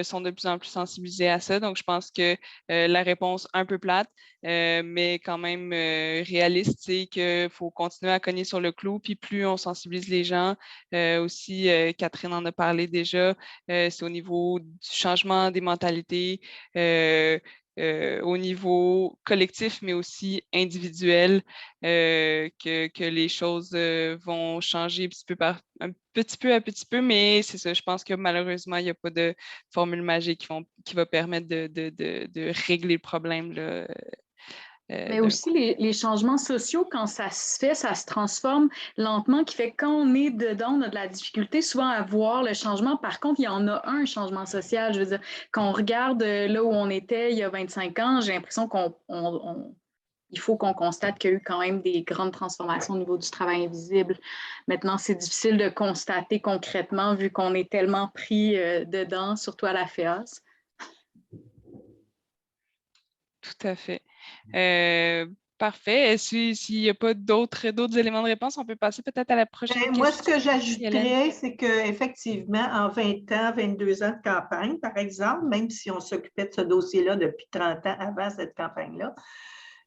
sont de plus en plus sensibilisés à ça. Donc, je pense que la réponse un peu plate, mais quand même réaliste, c'est qu'il faut continuer à cogner sur le clou. Puis plus on sensibilise les gens, aussi, Catherine en a parlé déjà, c'est au niveau du changement des mentalités, au niveau collectif, mais aussi individuel, que les choses vont changer un petit peu à petit peu, mais c'est ça, je pense que malheureusement, il n'y a pas de formule magique qui va permettre de régler le problème, là. Mais aussi, les changements sociaux, quand ça se fait, ça se transforme lentement, qui fait que quand on est dedans, on a de la difficulté souvent à voir le changement. Par contre, il y en a un changement social. Je veux dire, quand on regarde là où on était il y a 25 ans, j'ai l'impression il faut qu'on constate qu'il y a eu quand même des grandes transformations au niveau du travail invisible. Maintenant, c'est difficile de constater concrètement vu qu'on est tellement pris dedans, surtout à la FEAS. Tout à fait. Parfait. S'il n'y a pas d'autres éléments de réponse, on peut passer peut-être à la prochaine question. Moi, ce que j'ajouterais, c'est qu'effectivement, en 20 ans, 22 ans de campagne, par exemple, même si on s'occupait de ce dossier-là depuis 30 ans avant cette campagne-là,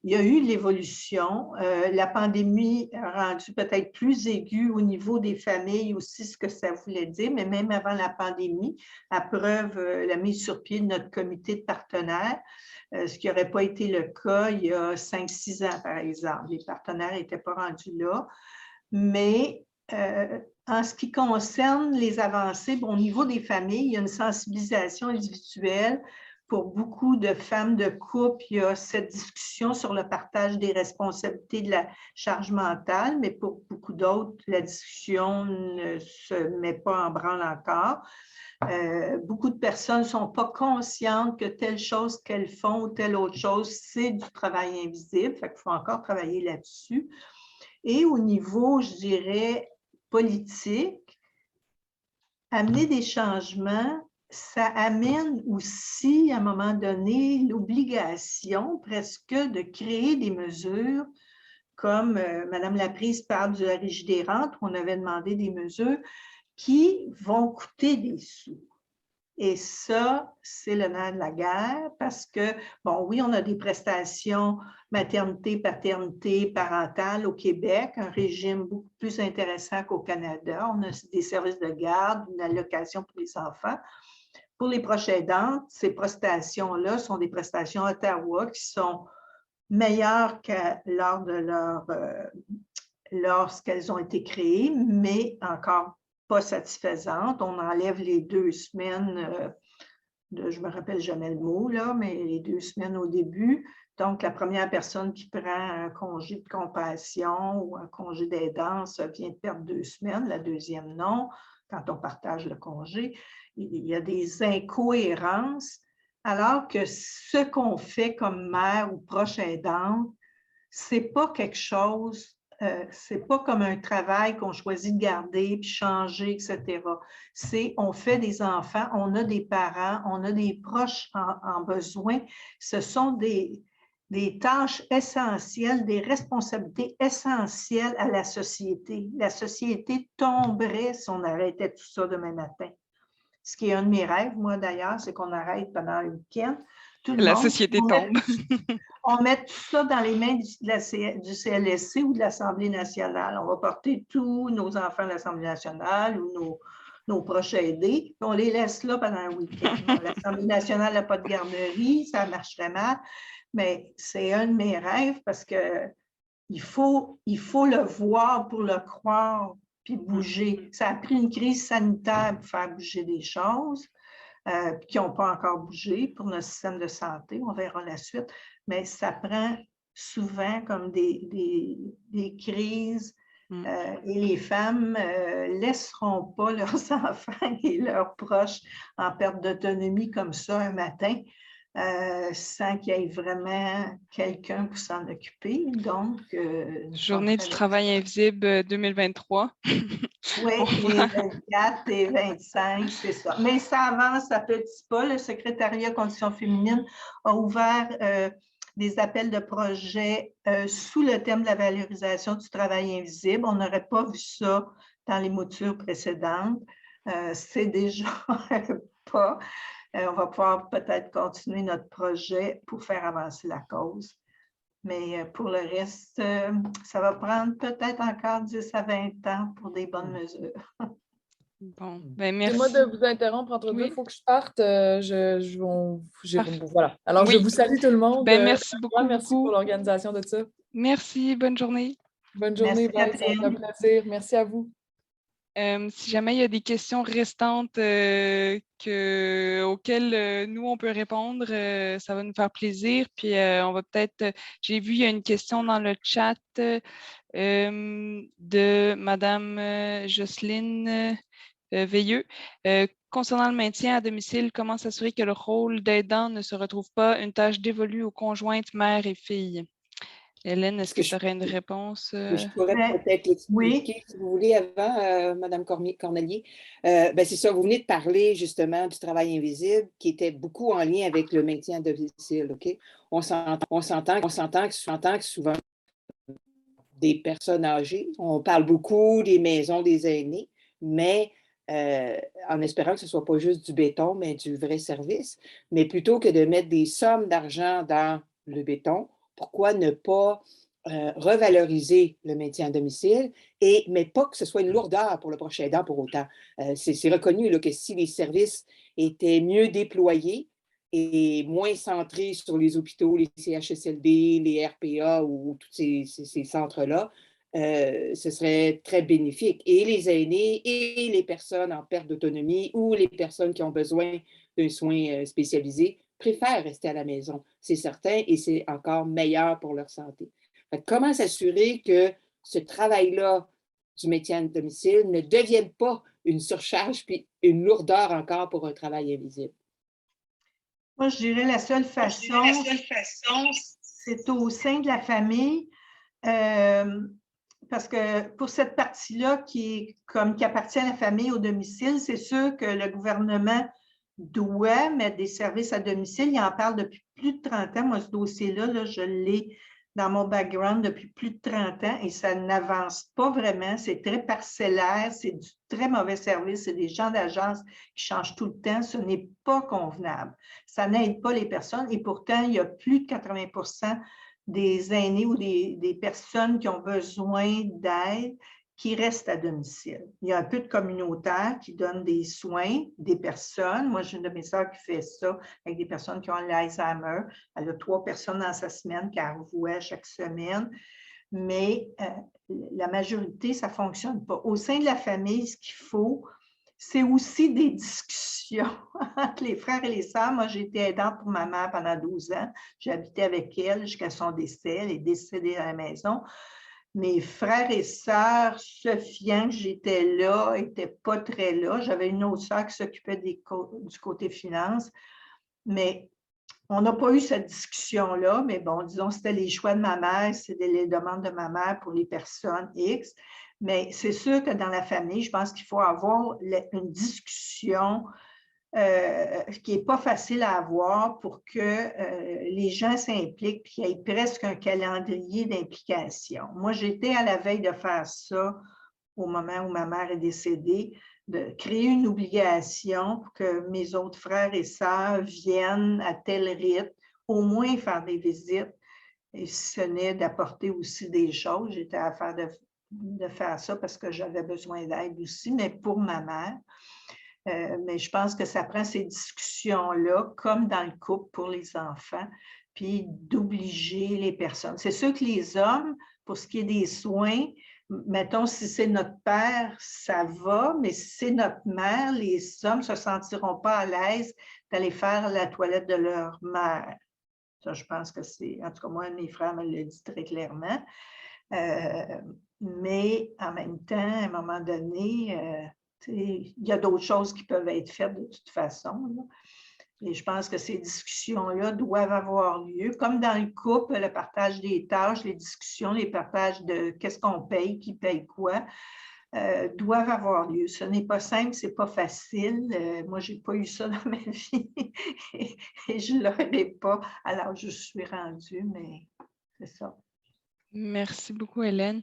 il y a eu l'évolution. La pandémie a rendu peut-être plus aiguë au niveau des familles aussi ce que ça voulait dire, mais même avant la pandémie, à preuve la mise sur pied de notre comité de partenaires, ce qui n'aurait pas été le cas il y a 5-6 ans, par exemple. Les partenaires n'étaient pas rendus là. Mais en ce qui concerne les avancées, au niveau des familles, il y a une sensibilisation individuelle. Pour beaucoup de femmes de couple, il y a cette discussion sur le partage des responsabilités de la charge mentale, mais pour beaucoup d'autres, la discussion ne se met pas en branle encore. Beaucoup de personnes ne sont pas conscientes que telle chose qu'elles font ou telle autre chose, c'est du travail invisible. Fait qu'il faut encore travailler là-dessus. Et au niveau, je dirais, politique, amener des changements, ça amène aussi, à un moment donné, l'obligation presque de créer des mesures comme Mme Laprise parle de la Régie des rentes, où on avait demandé des mesures qui vont coûter des sous. Et ça, c'est le nerf de la guerre parce que, bon, oui, on a des prestations maternité, paternité, parentale au Québec, un régime beaucoup plus intéressant qu'au Canada. On a des services de garde, une allocation pour les enfants. Pour les proches aidantes, ces prestations-là sont des prestations à Ottawa qui sont meilleures que lors de lorsqu'elles ont été créées, mais encore pas satisfaisantes. On enlève les 2 semaines, je ne me rappelle jamais le mot, là, mais les 2 semaines au début. Donc, la première personne qui prend un congé de compassion ou un congé d'aidance vient de perdre 2 semaines, la deuxième non, quand on partage le congé. Il y a des incohérences, alors que ce qu'on fait comme mère ou proche aidante, ce n'est pas quelque chose, c'est pas comme un travail qu'on choisit de garder, puis changer, etc. C'est, on fait des enfants, on a des parents, on a des proches en besoin. Ce sont des tâches essentielles, des responsabilités essentielles à la société. La société tomberait si on arrêtait tout ça demain matin. Ce qui est un de mes rêves, moi d'ailleurs, c'est qu'on arrête pendant le week-end. La société tombe. On met tout ça dans les mains du CLSC ou de l'Assemblée nationale. On va porter tous nos enfants à l'Assemblée nationale ou nos proches aidés, puis on les laisse là pendant un week-end. L'Assemblée nationale n'a pas de garderie, ça marcherait mal, mais c'est un de mes rêves parce qu'il faut le voir pour le croire puis bouger. Ça a pris une crise sanitaire pour faire bouger des choses. Qui n'ont pas encore bougé pour notre système de santé, on verra la suite, mais ça prend souvent comme des crises et les femmes ne laisseront pas leurs enfants et leurs proches en perte d'autonomie comme ça un matin sans qu'il y ait vraiment quelqu'un pour s'en occuper. Donc, Journée du travail invisible 2023. Oui, et 24 et 25, c'est ça. Mais ça avance à petits pas. Le secrétariat Conditions féminines a ouvert des appels de projets sous le thème de la valorisation du travail invisible. On n'aurait pas vu ça dans les moutures précédentes. C'est déjà un pas. On va pouvoir peut-être continuer notre projet pour faire avancer la cause. Mais pour le reste, ça va prendre peut-être encore 10 à 20 ans pour des bonnes mesures. Bon, ben merci. Moi de vous interrompre entre deux, il faut que je parte. Voilà. Alors, je vous salue tout le monde. Ben, merci beaucoup. Merci pour l'organisation de ça. Merci, bonne journée. Bonne journée, bye, ça fait un plaisir. Merci à vous. Si jamais il y a des questions restantes auxquelles nous, on peut répondre, ça va nous faire plaisir. Puis on va peut-être, j'ai vu, il y a une question dans le chat de Mme Jocelyne Veilleux. Concernant le maintien à domicile, comment s'assurer que le rôle d'aidant ne se retrouve pas une tâche dévolue aux conjointes, mères et filles? Hélène, est-ce que tu aurais une réponse? Je pourrais peut-être l'expliquer, si vous voulez, avant, Mme Cornelier. Ben, c'est ça, vous venez de parler justement du travail invisible qui était beaucoup en lien avec le maintien à domicile. OK? On s'entend que souvent, des personnes âgées, on parle beaucoup des maisons des aînés, mais en espérant que ce ne soit pas juste du béton, mais du vrai service. Mais plutôt que de mettre des sommes d'argent dans le béton, pourquoi ne pas revaloriser le maintien à domicile, mais pas que ce soit une lourdeur pour le prochain aidant pour autant. C'est reconnu là, que si les services étaient mieux déployés et moins centrés sur les hôpitaux, les CHSLD, les RPA ou tous ces centres-là, ce serait très bénéfique. Et les aînés et les personnes en perte d'autonomie ou les personnes qui ont besoin d'un soin spécialisé préfèrent rester à la maison, c'est certain, et c'est encore meilleur pour leur santé. Comment s'assurer que ce travail-là du maintien à domicile ne devienne pas une surcharge puis une lourdeur encore pour un travail invisible? Moi, je dirais la seule façon, c'est au sein de la famille, parce que pour cette partie-là qui appartient à la famille au domicile, c'est sûr que le gouvernement doit mettre des services à domicile. Il en parle depuis plus de 30 ans. Moi, ce dossier-là, là, je l'ai dans mon background depuis plus de 30 ans et ça n'avance pas vraiment. C'est très parcellaire, c'est du très mauvais service, c'est des gens d'agence qui changent tout le temps. Ce n'est pas convenable. Ça n'aide pas les personnes et pourtant, il y a plus de 80% des aînés ou des personnes qui ont besoin d'aide qui restent à domicile. Il y a un peu de communautaire qui donne des soins, des personnes. Moi, j'ai une de mes sœurs qui fait ça avec des personnes qui ont l'Alzheimer. Elle a 3 personnes dans sa semaine qu'elle revoit chaque semaine. Mais la majorité, ça ne fonctionne pas. Au sein de la famille, ce qu'il faut, c'est aussi des discussions entre les frères et les sœurs. Moi, j'ai été aidante pour ma mère pendant 12 ans. J'ai habité avec elle jusqu'à son décès. Elle est décédée à la maison. Mes frères et sœurs, Sofiane, j'étais là, n'étaient pas très là. J'avais une autre sœur qui s'occupait du côté finance. Mais on n'a pas eu cette discussion-là. Mais bon, disons, c'était les choix de ma mère, c'était les demandes de ma mère pour les personnes X. Mais c'est sûr que dans la famille, je pense qu'il faut avoir une discussion qui n'est pas facile à avoir pour que les gens s'impliquent et qu'il y ait presque un calendrier d'implication. Moi, j'étais à la veille de faire ça au moment où ma mère est décédée, de créer une obligation pour que mes autres frères et sœurs viennent à tel rythme, au moins faire des visites. Et si ce n'est d'apporter aussi des choses, j'étais à faire de faire ça parce que j'avais besoin d'aide aussi, mais pour ma mère. Mais je pense que ça prend ces discussions-là, comme dans le couple pour les enfants, puis d'obliger les personnes. C'est sûr que les hommes, pour ce qui est des soins, mettons, si c'est notre père, ça va, mais si c'est notre mère, les hommes ne se sentiront pas à l'aise d'aller faire la toilette de leur mère. Ça, je pense que c'est, en tout cas, moi, mes frères me le disent très clairement. Mais en même temps, à un moment donné, il y a d'autres choses qui peuvent être faites de toute façon. Là. Et je pense que ces discussions-là doivent avoir lieu. Comme dans le couple, le partage des tâches, les discussions, les partages de qu'est-ce qu'on paye, qui paye quoi, doivent avoir lieu. Ce n'est pas simple, ce n'est pas facile. Moi, je n'ai pas eu ça dans ma vie et je ne l'aurais pas à l'âge où je suis rendue, mais c'est ça. Merci beaucoup, Hélène.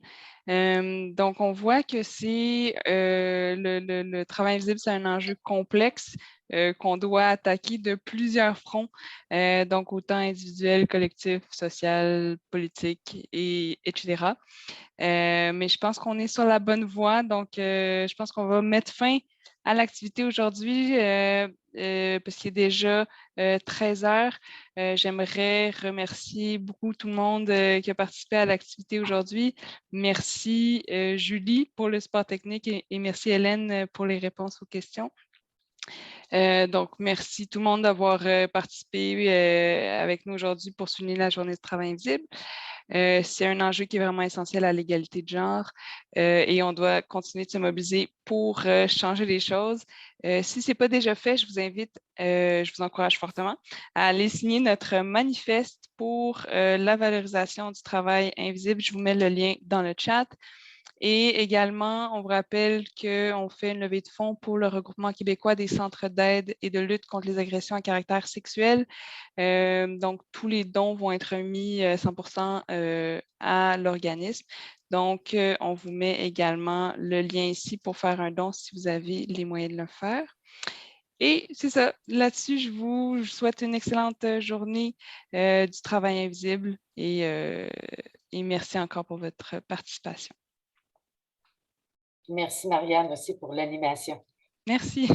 Donc, on voit que c'est le travail invisible, c'est un enjeu complexe qu'on doit attaquer de plusieurs fronts, donc autant individuel, collectif, social, politique, etc. Mais je pense qu'on est sur la bonne voie, donc je pense qu'on va mettre fin à l'activité aujourd'hui parce qu'il est déjà 13 heures. J'aimerais remercier beaucoup tout le monde qui a participé à l'activité aujourd'hui. Merci Julie pour le support technique et merci Hélène pour les réponses aux questions. Donc, merci tout le monde d'avoir participé avec nous aujourd'hui pour souligner la journée du travail invisible. C'est un enjeu qui est vraiment essentiel à l'égalité de genre et on doit continuer de se mobiliser pour changer les choses. Si ce n'est pas déjà fait, je vous invite, je vous encourage fortement à aller signer notre manifeste pour la valorisation du travail invisible. Je vous mets le lien dans le chat. Et également, on vous rappelle qu'on fait une levée de fonds pour le regroupement québécois des centres d'aide et de lutte contre les agressions à caractère sexuel. Donc, tous les dons vont être mis 100% à l'organisme. Donc, on vous met également le lien ici pour faire un don si vous avez les moyens de le faire. Et c'est ça. Là-dessus, je vous souhaite une excellente journée du travail invisible et merci encore pour votre participation. Merci, Marianne, aussi pour l'animation. Merci.